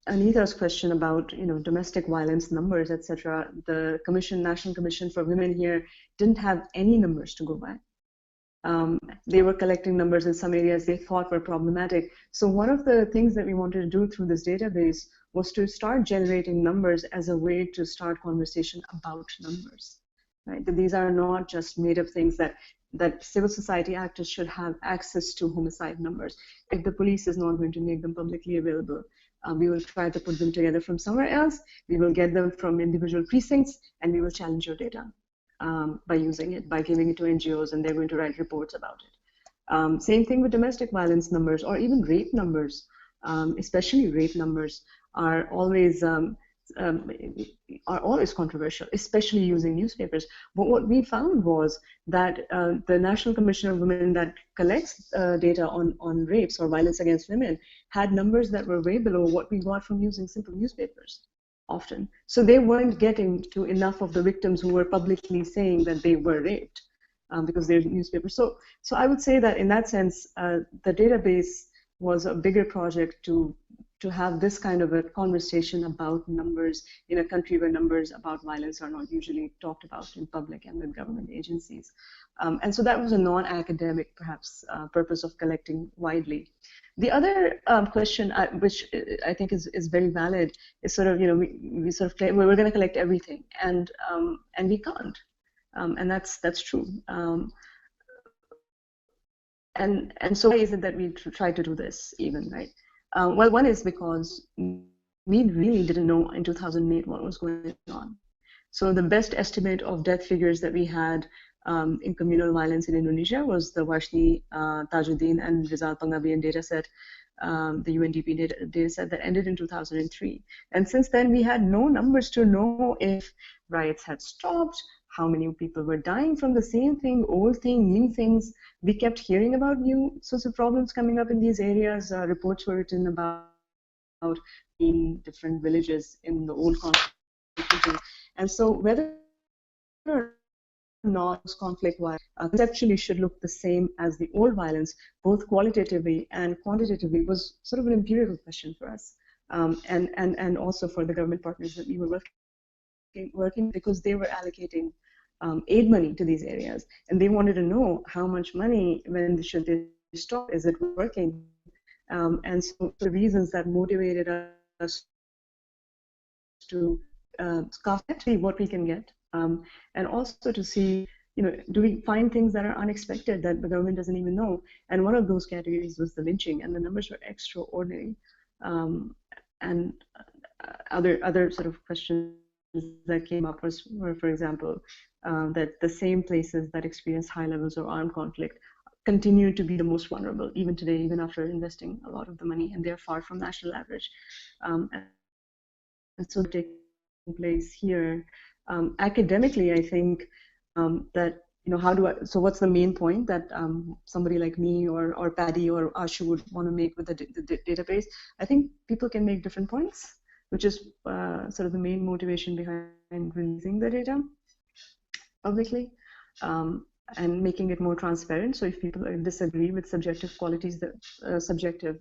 Anita's question about domestic violence numbers, etc. The National Commission for Women here didn't have any numbers to go by. They were collecting numbers in some areas they thought were problematic. So one of the things that we wanted to do through this database was to start generating numbers as a way to start conversation about numbers. Right? That these are not just made up things that civil society actors should have access to homicide numbers. If the police is not going to make them publicly available, we will try to put them together from somewhere else. We will get them from individual precincts, and we will challenge your data. By using it, by giving it to NGOs, and they're going to write reports about it. Same thing with domestic violence numbers or even rape numbers, especially rape numbers are always controversial, especially using newspapers. But what we found was that the National Commission of Women that collects data on rapes or violence against women had numbers that were way below what we got from using simple newspapers. Often. So they weren't getting to enough of the victims who were publicly saying that they were raped because they're newspapers. So I would say that in that sense, the database was a bigger project to have this kind of a conversation about numbers in a country where numbers about violence are not usually talked about in public and with government agencies. And so that was a non-academic, perhaps, purpose of collecting widely. The other question, which I think is very valid, is sort of, we sort of claim we're going to collect everything, and we can't, and that's true. And so why is it that we try to do this even, right? Well, one is because we really didn't know in 2008 what was going on. So the best estimate of death figures that we had in communal violence in Indonesia was the Warshni, Tajuddin, and Rizal Pangabean dataset, the UNDP dataset that ended in 2003. And since then, we had no numbers to know if riots had stopped, how many people were dying from the same thing, old thing, new things. We kept hearing about new sorts of problems coming up in these areas. Reports were written about in different villages in the old conflict region. And so whether or not conflict violence conceptually should look the same as the old violence, both qualitatively and quantitatively, was sort of an empirical question for us, and also for the government partners that we were working because they were allocating aid money to these areas, and they wanted to know how much money, when should they stop, is it working, and so the reasons that motivated us to see what we can get. And also to see, do we find things that are unexpected that the government doesn't even know? And one of those categories was the lynching, and the numbers were extraordinary. And other sort of questions that came up were, for example, that the same places that experience high levels of armed conflict continue to be the most vulnerable, even today, even after investing a lot of the money, and they're far from national average. And so taking place here. Academically, I think that, so what's the main point that somebody like me or Paddy or Ashu would want to make with the database? I think people can make different points, which is sort of the main motivation behind releasing the data publicly, and making it more transparent. So if people disagree with subjective qualities, subjective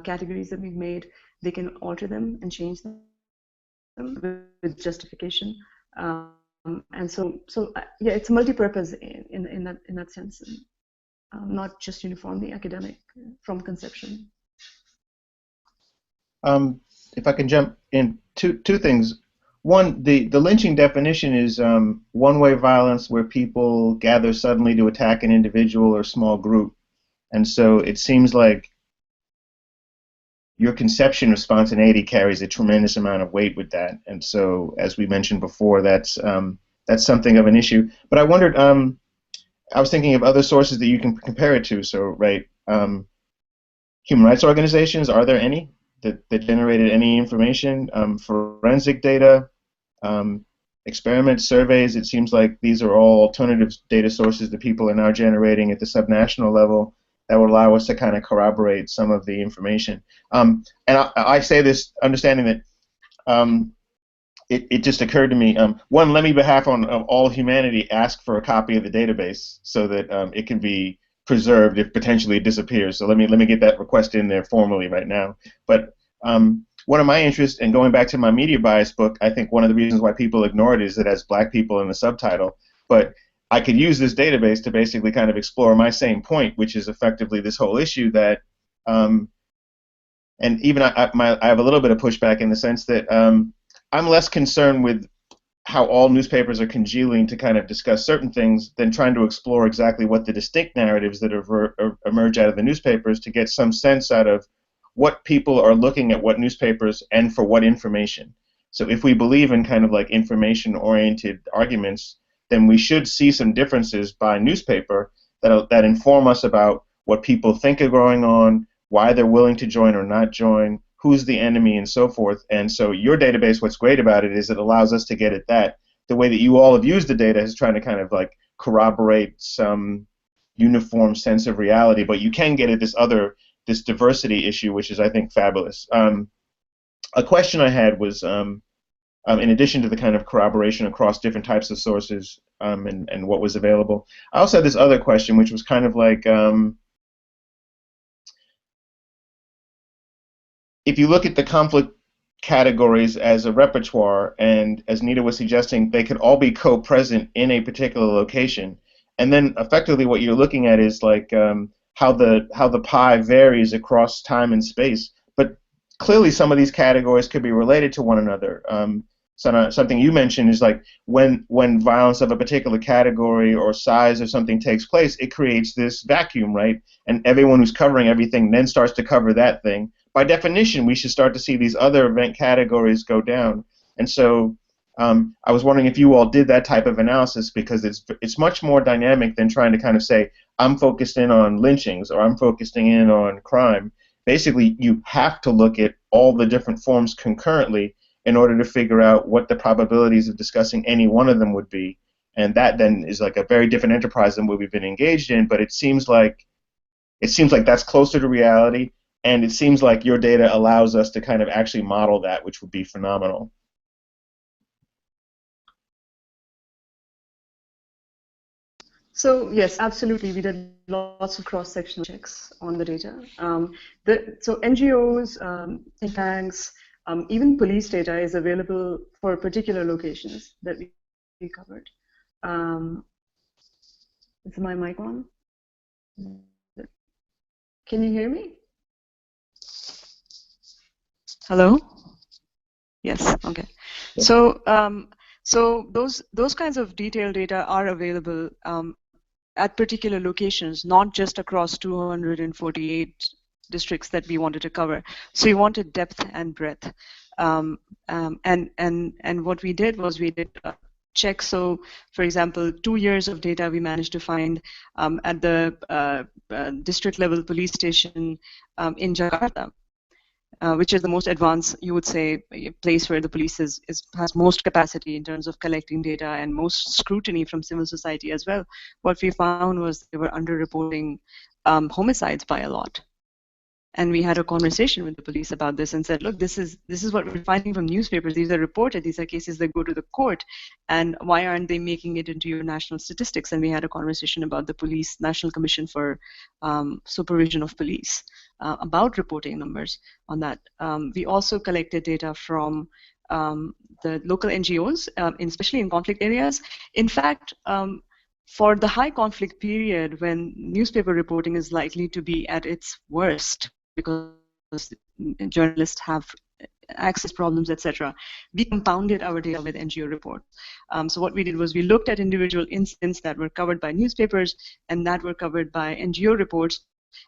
categories that we've made, they can alter them and change them with justification. And so yeah, it's multi-purpose in that sense, not just uniformly academic from conception. If I can jump in, two things. One, the lynching definition is one-way violence where people gather suddenly to attack an individual or small group. And so it seems like your conception of spontaneity carries a tremendous amount of weight with that. And so, as we mentioned before, that's something of an issue. But I wondered, I was thinking of other sources that you can compare it to. So, right, human rights organizations, are there any that generated any information? Forensic data, experiments, surveys, it seems like these are all alternative data sources that people are now generating at the subnational level that would allow us to kind of corroborate some of the information. And I say this understanding that it just occurred to me, one, let me behalf on all humanity ask for a copy of the database so that it can be preserved if potentially it disappears. So let me get that request in there formally right now. But one of my interests, and going back to my media bias book, I think one of the reasons why people ignore it is it has black people in the subtitle. But I could use this database to basically kind of explore my same point, which is effectively this whole issue that, and even I have a little bit of pushback in the sense that I'm less concerned with how all newspapers are congealing to kind of discuss certain things than trying to explore exactly what the distinct narratives that emerge out of the newspapers to get some sense out of what people are looking at what newspapers and for what information. So if we believe in kind of like information-oriented arguments, then we should see some differences by newspaper that inform us about what people think are going on, why they're willing to join or not join, who's the enemy, and so forth. And so your database, what's great about it is it allows us to get at that. The way that you all have used the data is trying to kind of like corroborate some uniform sense of reality, but you can get at this diversity issue, which is, I think, fabulous. A question I had was, in addition to the kind of corroboration across different types of sources and what was available, I also had this other question, which was kind of like, if you look at the conflict categories as a repertoire, and as Anita was suggesting, they could all be co-present in a particular location, and then effectively what you're looking at is like how the pie varies across time and space. But clearly some of these categories could be related to one another. Something you mentioned is like when violence of a particular category or size or something takes place, it creates this vacuum, right? And everyone who's covering everything then starts to cover that thing. By definition, we should start to see these other event categories go down. And so I was wondering if you all did that type of analysis, because it's much more dynamic than trying to kind of say, I'm focused in on lynchings or I'm focusing in on crime. Basically, you have to look at all the different forms concurrently in order to figure out what the probabilities of discussing any one of them would be. And that then is like a very different enterprise than what we've been engaged in, but it seems like that's closer to reality, and it seems like your data allows us to kind of actually model that, which would be phenomenal. So yes, absolutely. We did lots of cross-sectional checks on the data. So NGOs, think tanks, even police data is available for particular locations that we covered. Is my mic on? Can you hear me? Hello? Yes. Okay. Yeah. So those kinds of detailed data are available at particular locations, not just across 248 districts that we wanted to cover. So we wanted depth and breadth, and what we did was we did checks. So, for example, 2 years of data we managed to find at the district level police station in Jakarta. Which is the most advanced, you would say, place where the police has most capacity in terms of collecting data and most scrutiny from civil society as well. What we found was they were underreporting homicides by a lot. And we had a conversation with the police about this and said, look, this is what we're finding from newspapers. These are reported. These are cases that go to the court. And why aren't they making it into your national statistics? And we had a conversation about the Police National Commission for Supervision of Police about reporting numbers on that. We also collected data from the local NGOs, especially in conflict areas. In fact, for the high conflict period when newspaper reporting is likely to be at its worst because journalists have access problems, etc., we compounded our data with NGO reports. So what we did was we looked at individual incidents that were covered by newspapers and that were covered by NGO reports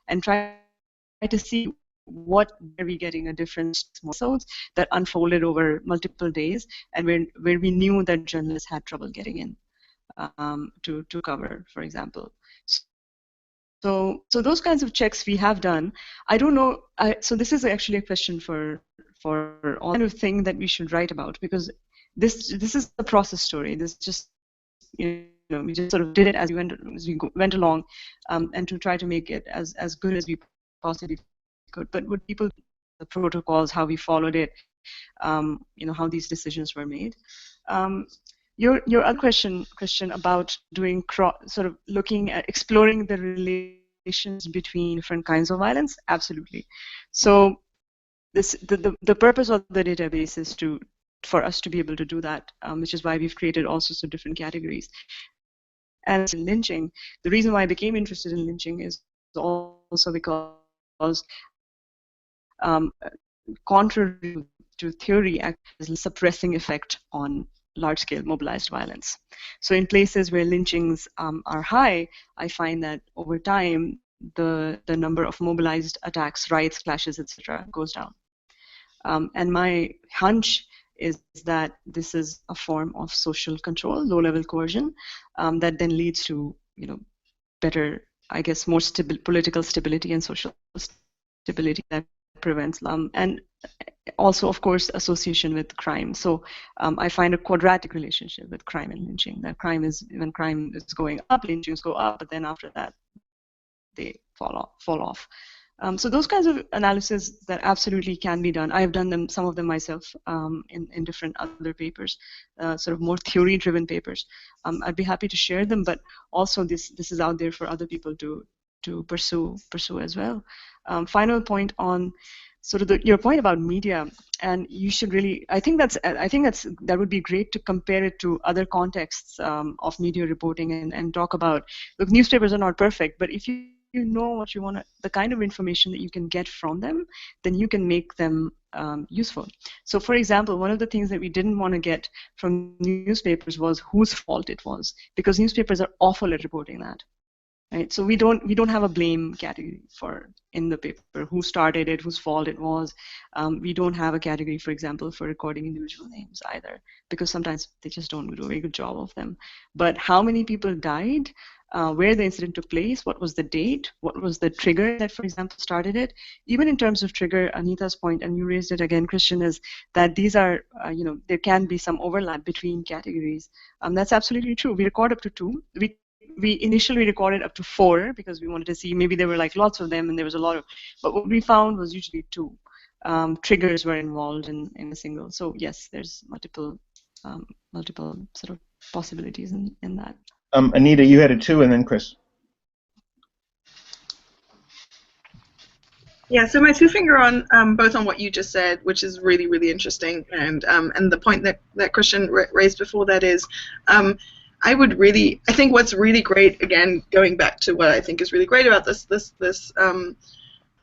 and tried to see what were we getting a different episodes that unfolded over multiple days and where we knew that journalists had trouble getting in to cover, for example. So those kinds of checks we have done. I don't know. So this is actually a question for all kind of thing that we should write about, because this is a process story. This just, you know, we just sort of did it as we went along, and to try to make it as good as we possibly could. But would people, the protocols, how we followed it, you know, how these decisions were made. Your other question, Christian, about doing sort of looking at exploring the relations between different kinds of violence, absolutely. So the purpose of the database is for us to be able to do that, which is why we've created all sorts of different categories. And in lynching, the reason why I became interested in lynching is also because contrary to theory, has a suppressing effect on large-scale mobilized violence. So in places where lynchings are high, I find that over time the number of mobilized attacks, riots, clashes, etc., goes down. And my hunch is that this is a form of social control, low-level coercion, that then leads to, you know, better, I guess, more political stability and social stability that prevents and also, of course, association with crime. So I find a quadratic relationship with crime and lynching. That when crime is going up, lynchings go up, but then after that, they fall off. So those kinds of analysis that absolutely can be done. I have done some of them myself in different other papers, sort of more theory-driven papers. I'd be happy to share them, but also this is out there for other people to pursue as well. Final point on sort of your point about media, and you should really, I think that would be great to compare it to other contexts of media reporting and talk about, look, newspapers are not perfect, but if you know what you want to, the kind of information that you can get from them, then you can make them useful. So for example, one of the things that we didn't want to get from newspapers was whose fault it was, because newspapers are awful at reporting that. Right, so we don't have a blame category in the paper, who started it, whose fault it was. We don't have a category, for example, for recording individual names either, because sometimes they just don't do a very good job of them. But how many people died, where the incident took place, what was the date, what was the trigger that, for example, started it. Even in terms of trigger, Anita's point, and you raised it again, Christian, is that these are, you know, there can be some overlap between categories. That's absolutely true. We record up to 2. We initially recorded up to 4 because we wanted to see, maybe there were like lots of them and there was a lot of, but what we found was usually 2 triggers were involved in a single. So yes, there's multiple sort of possibilities in that. Anita, you had a 2, and then Chris. Yeah, so my 2-finger on both on what you just said, which is really, really interesting, and the point that Christian raised before that is, I think what's really great, again, going back to what I think is really great about this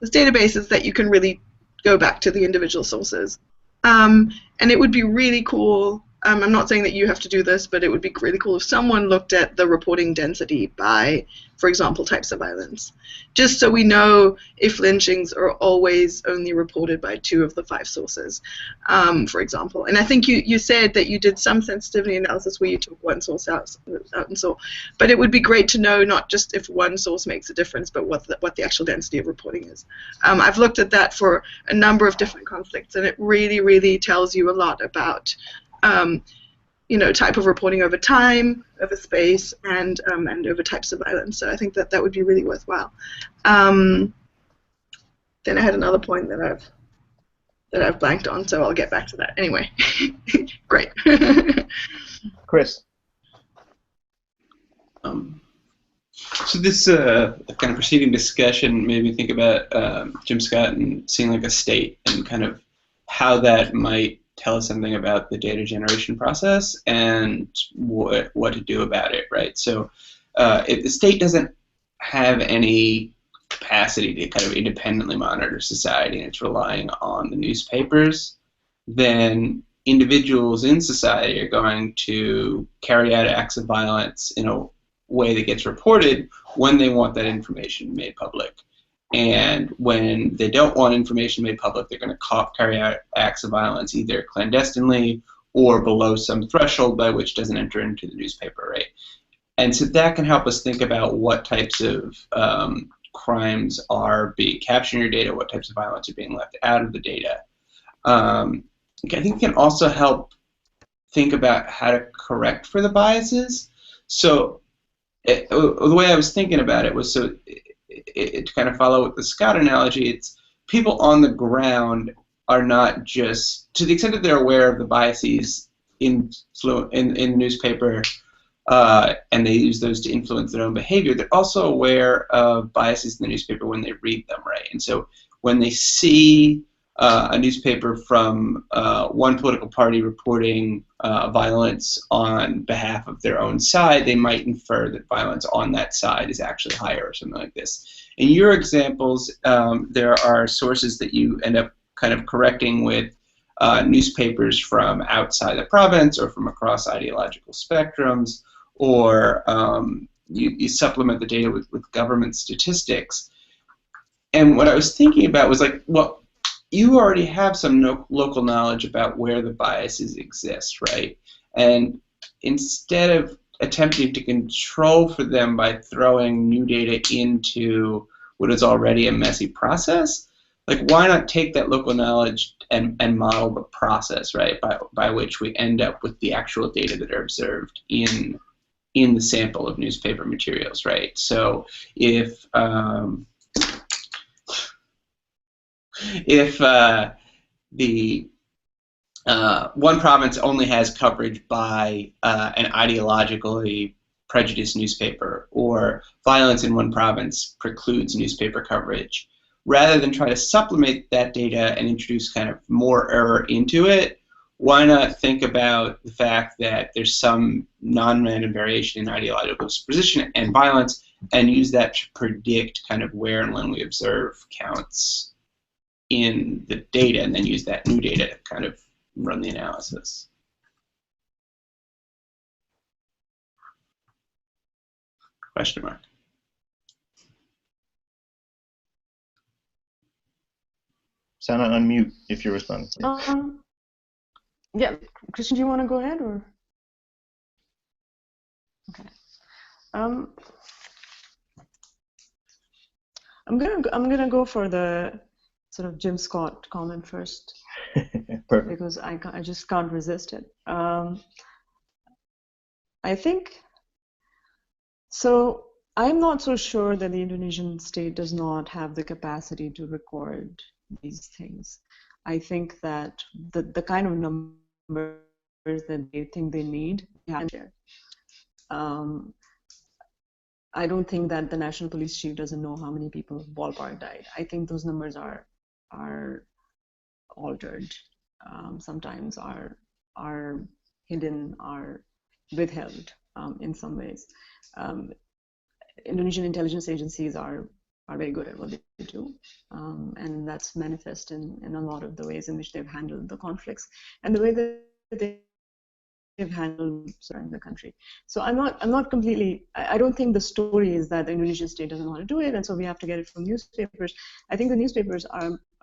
database, is that you can really go back to the individual sources. And it would be really cool, I'm not saying that you have to do this, but it would be really cool if someone looked at the reporting density by, for example, types of violence, just so we know if lynchings are always only reported by 2 of the 5 sources, for example. And I think you said that you did some sensitivity analysis where you took one source out and so, but it would be great to know not just if one source makes a difference, but what the actual density of reporting is. I've looked at that for a number of different conflicts, and it really, really tells you a lot about you know, type of reporting over time, over space, and over types of violence. So I think that would be really worthwhile. Then I had another point that I've blanked on, so I'll get back to that. Anyway, great. Chris. So this kind of preceding discussion made me think about Jim Scott and seeing like a state and kind of how that might tell us something about the data generation process and what to do about it, right? So if the state doesn't have any capacity to kind of independently monitor society and it's relying on the newspapers, then individuals in society are going to carry out acts of violence in a way that gets reported when they want that information made public. And when they don't want information made public, they're going to carry out acts of violence either clandestinely or below some threshold by which doesn't enter into the newspaper, right? And so that can help us think about what types of crimes are being captured in your data, what types of violence are being left out of the data. I think it can also help think about how to correct for the biases. So the way I was thinking about it was to kind of follow with the Scott analogy, it's people on the ground are not just, to the extent that they're aware of the biases in the newspaper, and they use those to influence their own behavior, they're also aware of biases in the newspaper when they read them, right? And so when they see a newspaper from one political party reporting violence on behalf of their own side, they might infer that violence on that side is actually higher or something like this. In your examples, there are sources that you end up kind of correcting with newspapers from outside the province or from across ideological spectrums, or you supplement the data with government statistics. And what I was thinking about was like, well, you already have some local knowledge about where the biases exist, right? And instead of attempting to control for them by throwing new data into what is already a messy process, like why not take that local knowledge and model the process, right, by which we end up with the actual data that are observed in the sample of newspaper materials, right? So if the one province only has coverage by an ideologically prejudiced newspaper, or violence in one province precludes newspaper coverage, rather than try to supplement that data and introduce kind of more error into it, why not think about the fact that there's some non-random variation in ideological disposition and violence, and use that to predict kind of where and when we observe counts in the data, and then use that new data to kind of run the analysis. Question mark. Sound on unmute if you're responding. Yeah, Christian, do you want to go ahead, or? Okay. I'm gonna go for the sort of Jim Scott comment first. Perfect. Because I just can't resist it. I think so. I'm not so sure that the Indonesian state does not have the capacity to record these things. I think that the kind of numbers that they think they need, they have there. I don't think that the National Police Chief doesn't know how many people ballpark died. I think those numbers are altered. Sometimes are hidden, are withheld in some ways. Indonesian intelligence agencies are very good at what they do, and that's manifest in a lot of the ways in which they've handled the conflicts and the way that they've handled surrounding the country. So I'm not completely. I don't think the story is that the Indonesian state doesn't want to do it, and so we have to get it from newspapers. I think the newspapers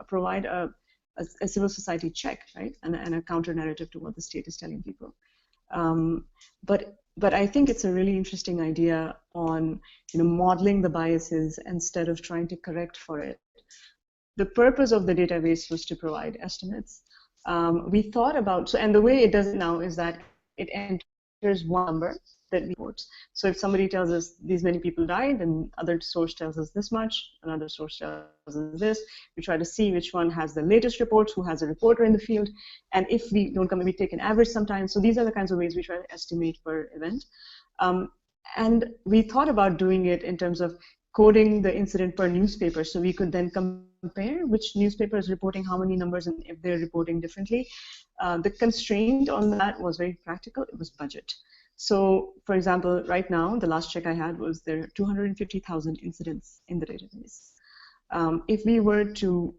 provide a civil society check, right, and a counter narrative to what the state is telling people. But I think it's a really interesting idea on modeling the biases instead of trying to correct for it. The purpose of the database was to provide estimates. We thought about, and the way it does it now is that it enters one number that we reports. So if somebody tells us these many people died, and other source tells us this much, another source tells us this, we try to see which one has the latest reports, who has a reporter in the field, and if we don't come, we take an average sometimes. So these are the kinds of ways we try to estimate per event. And we thought about doing it in terms of coding the incident per newspaper, so we could then compare compare which newspaper is reporting how many numbers and if they're reporting differently. The constraint on that was very practical. It was budget. So, for example, right now, the last check I had was there are 250,000 incidents in the database. If we were to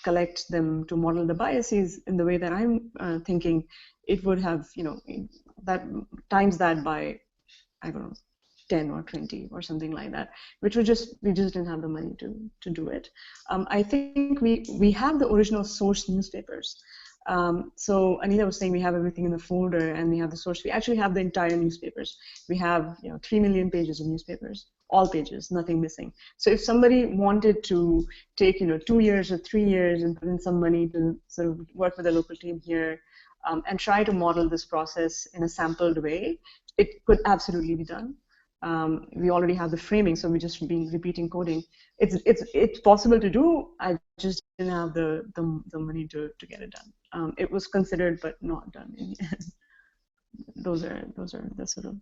collect them to model the biases in the way that I'm thinking, it would have, that times that by, I don't know, 10 or 20 or something like that, which we just didn't have the money to do it. I think we have the original source newspapers. So Anita was saying we have everything in the folder and we have the source. We actually have the entire newspapers. We have 3 million pages of newspapers, all pages, nothing missing. So if somebody wanted to take 2 years or 3 years and put in some money to sort of work with a local team here and try to model this process in a sampled way, it could absolutely be done. We already have the framing, so we're just repeating coding. It's possible to do. I just didn't have the money to get it done. It was considered, but not done in the end. Those are the sort of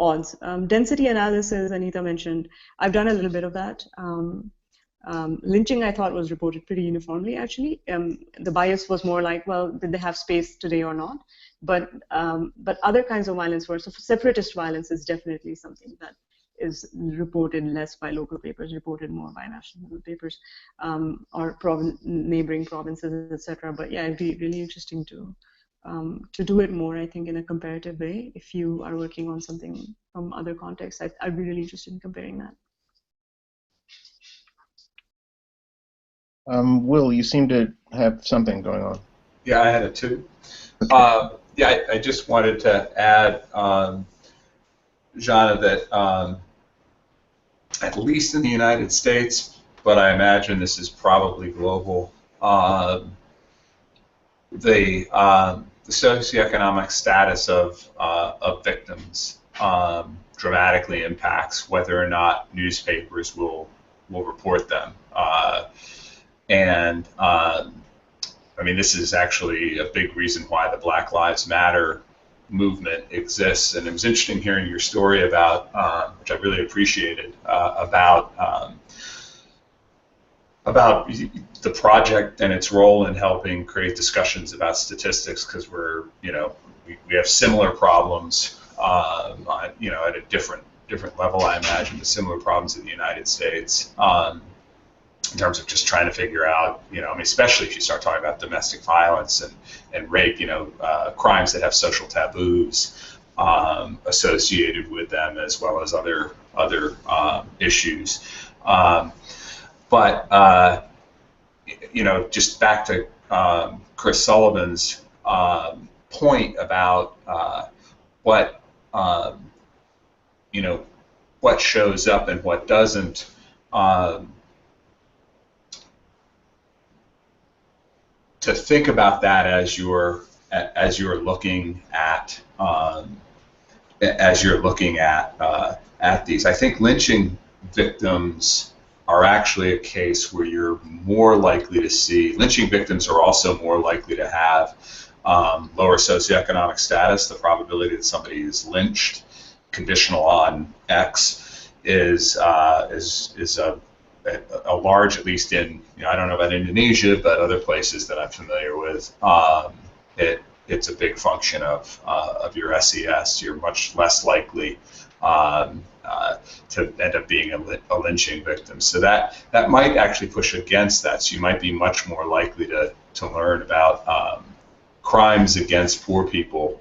odds. Density analysis, Anita mentioned. I've done a little bit of that. Lynching, I thought, was reported pretty uniformly, actually. The bias was more like, well, did they have space today or not? But other kinds of violence were, so separatist violence is definitely something that is reported less by local papers, reported more by national papers or neighboring provinces, etc. But yeah, it'd be really interesting to do it more, I think, in a comparative way. If you are working on something from other contexts, I'd be really interested in comparing that. Will, you seem to have something going on. Yeah, I had it too. Okay. Yeah, I just wanted to add, Jana, that at least in the United States, but I imagine this is probably global, the socioeconomic status of victims dramatically impacts whether or not newspapers will report them. And I mean, this is actually a big reason why the Black Lives Matter movement exists. And it was interesting hearing your story about, which I really appreciated, about the project and its role in helping create discussions about statistics, because we have similar problems, at a different level, I imagine, but similar problems in the United States. In terms of just trying to figure out, I mean, especially if you start talking about domestic violence and rape, crimes that have social taboos associated with them, as well as other issues. But just back to Chris Sullivan's point about what shows up and what doesn't. To think about that as you're looking at these. I think lynching victims are actually a case where you're more likely to see. Lynching victims are also more likely to have lower socioeconomic status. The probability that somebody is lynched, conditional on X, is a large, at least in, I don't know about Indonesia, but other places that I'm familiar with, it's a big function of your SES. You're much less likely to end up being a lynching victim. So that might actually push against that. So you might be much more likely to learn about crimes against poor people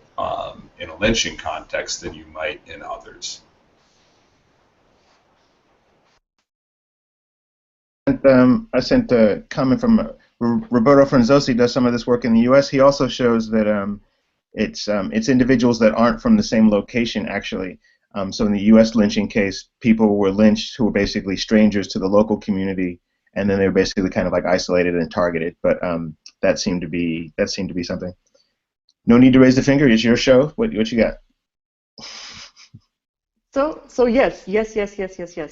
in a lynching context than you might in others. I sent a comment from Roberto Franzosi, does some of this work in the U.S. He also shows that it's individuals that aren't from the same location, actually. So in the U.S. lynching case, people were lynched who were basically strangers to the local community, and then they were basically kind of like isolated and targeted. But that seemed to be something. No need to raise the finger. It's your show. What you got? So yes.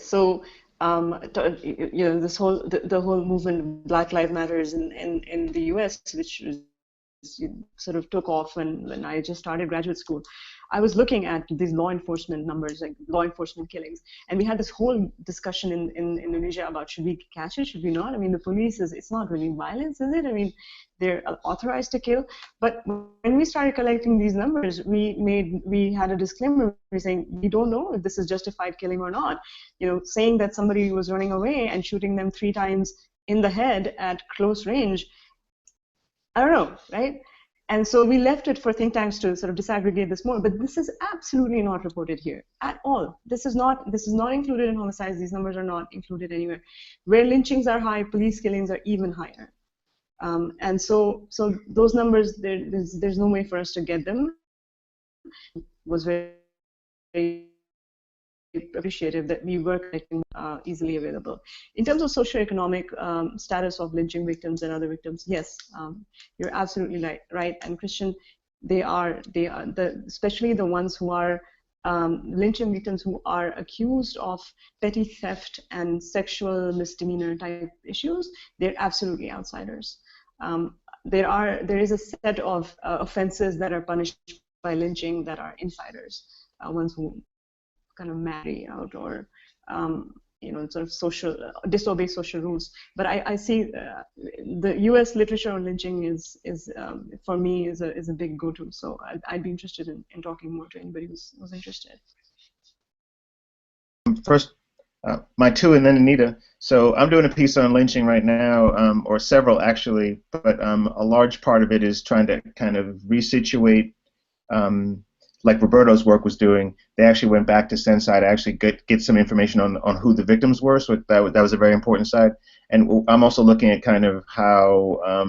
So this whole the whole movement, Black Lives Matters in the U.S., which was, sort of took off when I just started graduate school. I was looking at these law enforcement numbers, like law enforcement killings, and we had this whole discussion in Indonesia about should we catch it, should we not? I mean, the police it's not really violence, is it? I mean, they're authorized to kill. But when we started collecting these numbers, we had a disclaimer saying we don't know if this is justified killing or not. You know, saying that somebody was running away and shooting them 3 times in the head at close range, I don't know, right? And so we left it for think tanks to sort of disaggregate this more, but this is absolutely not reported here at all. This is not included in homicides. These numbers are not included anywhere. Where lynchings are high, police killings are even higher. And so those numbers, there's no way for us to get them. It was very, very appreciative that we were collecting easily available. In terms of socioeconomic status of lynching victims and other victims, yes, you're absolutely right. And Christian, they are especially the ones who are lynching victims who are accused of petty theft and sexual misdemeanor type issues. They're absolutely outsiders. There is a set of offenses that are punished by lynching that are insiders, ones who kind of marry out or sort of disobey social rules. But I see the U.S. literature on lynching is for me is a big go-to. So I'd be interested in talking more to anybody who's interested. First, my two, and then Anita. So I'm doing a piece on lynching right now, or several actually, but a large part of it is trying to kind of resituate. Like Roberto's work was doing, they actually went back to Sensei to actually get some information on who the victims were, so that was a very important side. And I'm also looking at kind of how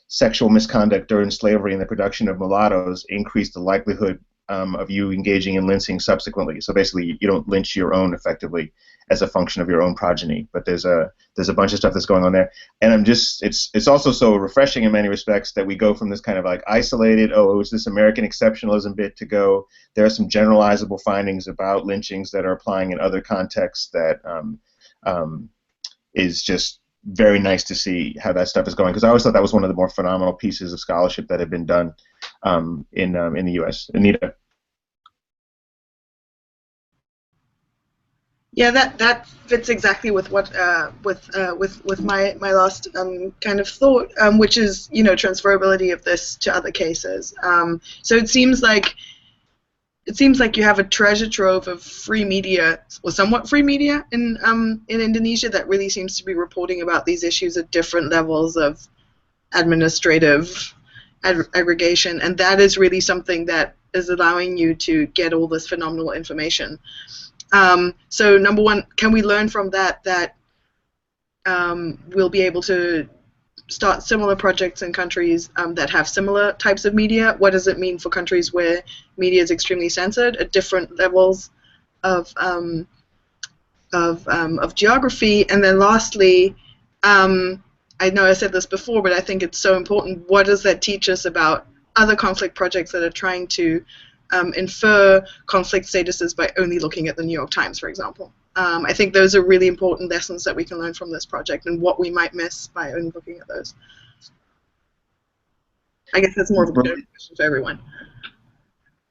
sexual misconduct during slavery and the production of mulattoes increased the likelihood of you engaging in lynching subsequently. So basically, you don't lynch your own effectively as a function of your own progeny. But there's a bunch of stuff that's going on there, and it's also so refreshing in many respects that we go from this kind of like isolated, oh, it was this American exceptionalism bit, to go, there are some generalizable findings about lynchings that are applying in other contexts that is just very nice to see how that stuff is going, because I always thought that was one of the more phenomenal pieces of scholarship that had been done in the U.S. Anita. Yeah, that fits exactly with what with my last kind of thought, which is transferability of this to other cases. So it seems like you have a treasure trove of free media, or somewhat free media in Indonesia, that really seems to be reporting about these issues at different levels of administrative aggregation, and that is really something that is allowing you to get all this phenomenal information. So number one, can we learn from that we'll be able to start similar projects in countries that have similar types of media? What does it mean for countries where media is extremely censored at different levels of geography? And then lastly, I know I said this before, but I think it's so important. What does that teach us about other conflict projects that are trying to infer conflict statuses by only looking at the New York Times, for example? I think those are really important lessons that we can learn from this project, and what we might miss by only looking at those. I guess that's more of a question for everyone.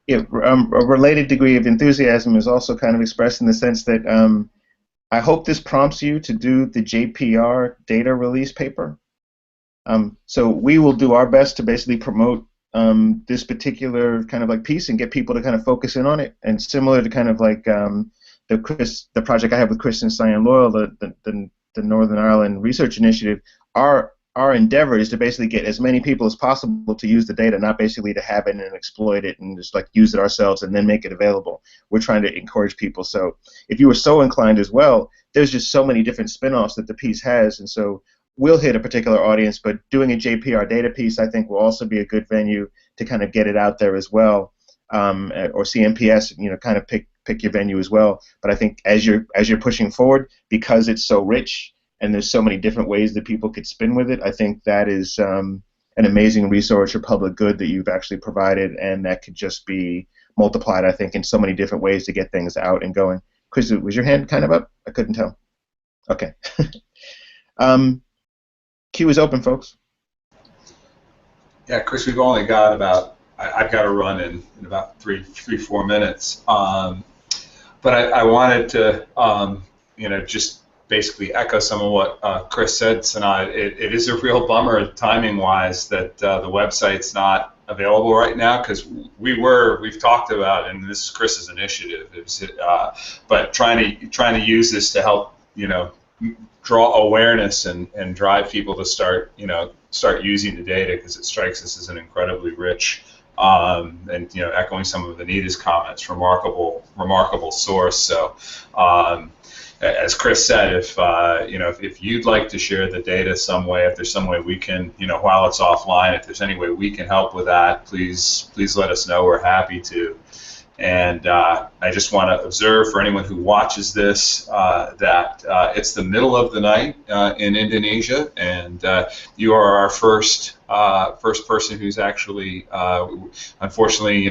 Yeah, a related degree of enthusiasm is also kind of expressed in the sense that I hope this prompts you to do the JPR data release paper. So we will do our best to basically promote this particular kind of like piece and get people to kind of focus in on it. And similar to kind of like the project I have with Chris and Cyan Loyal, the Northern Ireland Research Initiative, our endeavor is to basically get as many people as possible to use the data, not basically to have it and exploit it and just like use it ourselves and then make it available. We're trying to encourage people. So if you were so inclined as well, there's just so many different spin-offs that the piece has, and so we'll hit a particular audience, but doing a JPR data piece I think will also be a good venue to kind of get it out there as well, or CMPS, kind of pick your venue as well. But I think as you're pushing forward, because it's so rich and there's so many different ways that people could spin with it, I think that is an amazing resource or public good that you've actually provided, and that could just be multiplied, I think, in so many different ways to get things out and going. Chris, was your hand kind of up? I couldn't tell. Okay. Queue is open, folks. Yeah, Chris, we've only got about, I've got to run in about 4 minutes. But I wanted to, just basically echo some of what Chris said tonight. It is a real bummer, timing-wise, that the website's not available right now, because we've talked about, and this is Chris's initiative, but trying to use this to help, draw awareness and drive people to start using the data, because it strikes us as an incredibly rich. And echoing some of Anita's comments, remarkable source. So, as Chris said, if you'd like to share the data some way, if there's some way we can, while it's offline, if there's any way we can help with that, please let us know. We're happy to. And I just want to observe for anyone who watches this that it's the middle of the night in Indonesia, and you are our first person who's actually, unfortunately,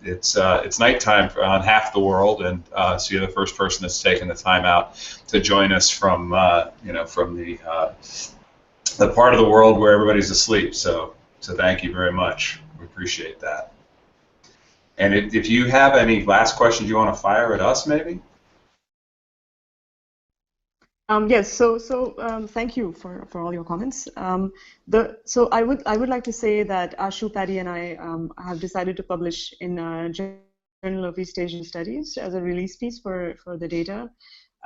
it's nighttime on half the world, and so you're the first person that's taken the time out to join us from from the part of the world where everybody's asleep. So thank you very much. We appreciate that. And if you have any last questions you want to fire at us, maybe? Yes. So thank you for all your comments. So I would like to say that Ashu, Paddy, and I have decided to publish in Journal of East Asian Studies as a release piece for the data.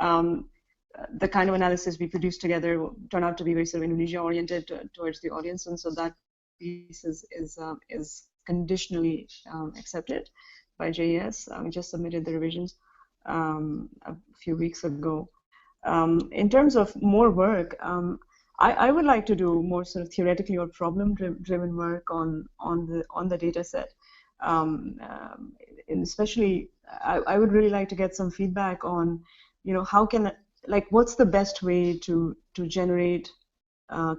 The kind of analysis we produced together turned out to be very sort of Indonesia-oriented towards the audience, and so that piece is conditionally accepted by JES. We just submitted the revisions a few weeks ago. In terms of more work, I would like to do more sort of theoretically or problem-driven work on the data set. And especially, I would really like to get some feedback on, how can, what's the best way to generate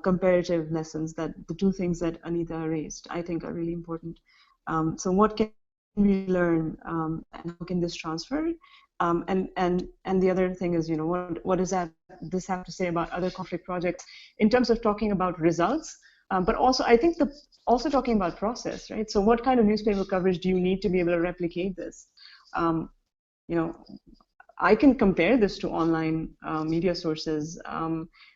comparative lessons, that the two things that Anita raised, I think, are really important. So what can we learn, and how can this transfer? And the other thing is, what does this have to say about other conflict projects in terms of talking about results, but also I think also talking about process, right? So what kind of newspaper coverage do you need to be able to replicate this? I can compare this to online media sources.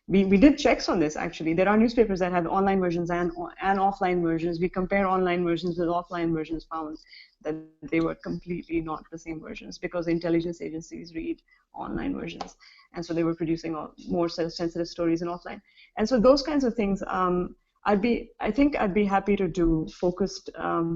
We did checks on this, actually. There are newspapers that have online versions and offline versions. We compare online versions with offline versions, found that they were completely not the same versions, because intelligence agencies read online versions. And so they were producing more sensitive stories in offline. And so those kinds of things, I think I'd be happy to do focused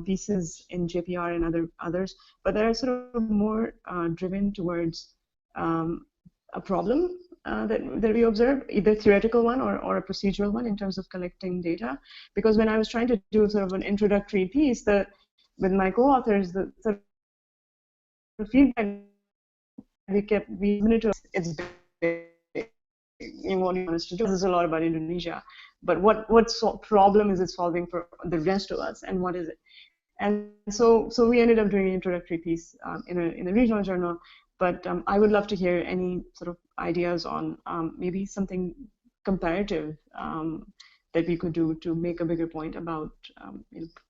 pieces in JPR and others, but they're sort of more driven towards a problem that we observe, either theoretical one or a procedural one in terms of collecting data. Because when I was trying to do sort of an introductory piece, with my co-authors, the sort of feedback we submitted to us, it's big. What you want us to do. This is a lot about Indonesia, but what problem is it solving for the rest of us, and what is it? And so we ended up doing an introductory piece in a regional journal. But I would love to hear any sort of ideas on maybe something comparative that we could do to make a bigger point about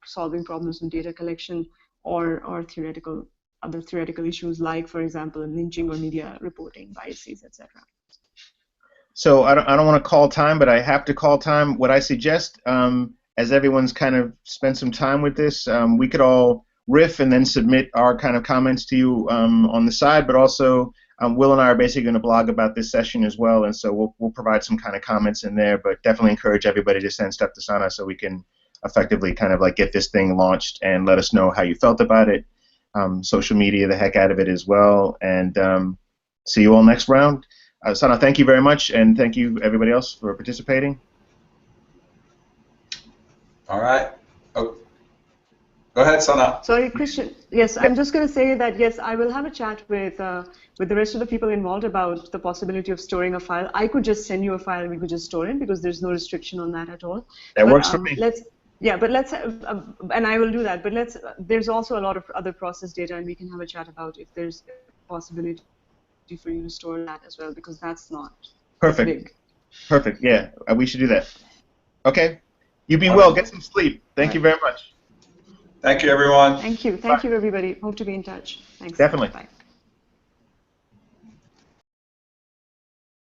solving problems in data collection or other theoretical issues, like, for example, lynching or media reporting biases, etc. So I don't want to call time, but I have to call time. What I suggest, as everyone's kind of spent some time with this, we could all riff and then submit our kind of comments to you on the side, but also Will and I are basically going to blog about this session as well, and so we'll provide some kind of comments in there, but definitely encourage everybody to send stuff to Sana so we can effectively kind of like get this thing launched and let us know how you felt about it. Social media the heck out of it as well, and see you all next round. Sana, thank you very much, and thank you everybody else for participating. All right. Oh. Go ahead, Sana. Sorry, Christian. Yes, I'm just going to say that, yes, I will have a chat with the rest of the people involved about the possibility of storing a file. I could just send you a file and we could just store it, because there's no restriction on that at all. That works for me. And I will do that. But there's also a lot of other process data, and we can have a chat about if there's a possibility for you to store that as well, because that's not big. Perfect. Yeah, we should do that. Okay. You be well. Get some sleep. Thank you very much. Thank you, everyone. Thank you. Thank you, everybody. Hope to be in touch. Thanks. Definitely. Bye.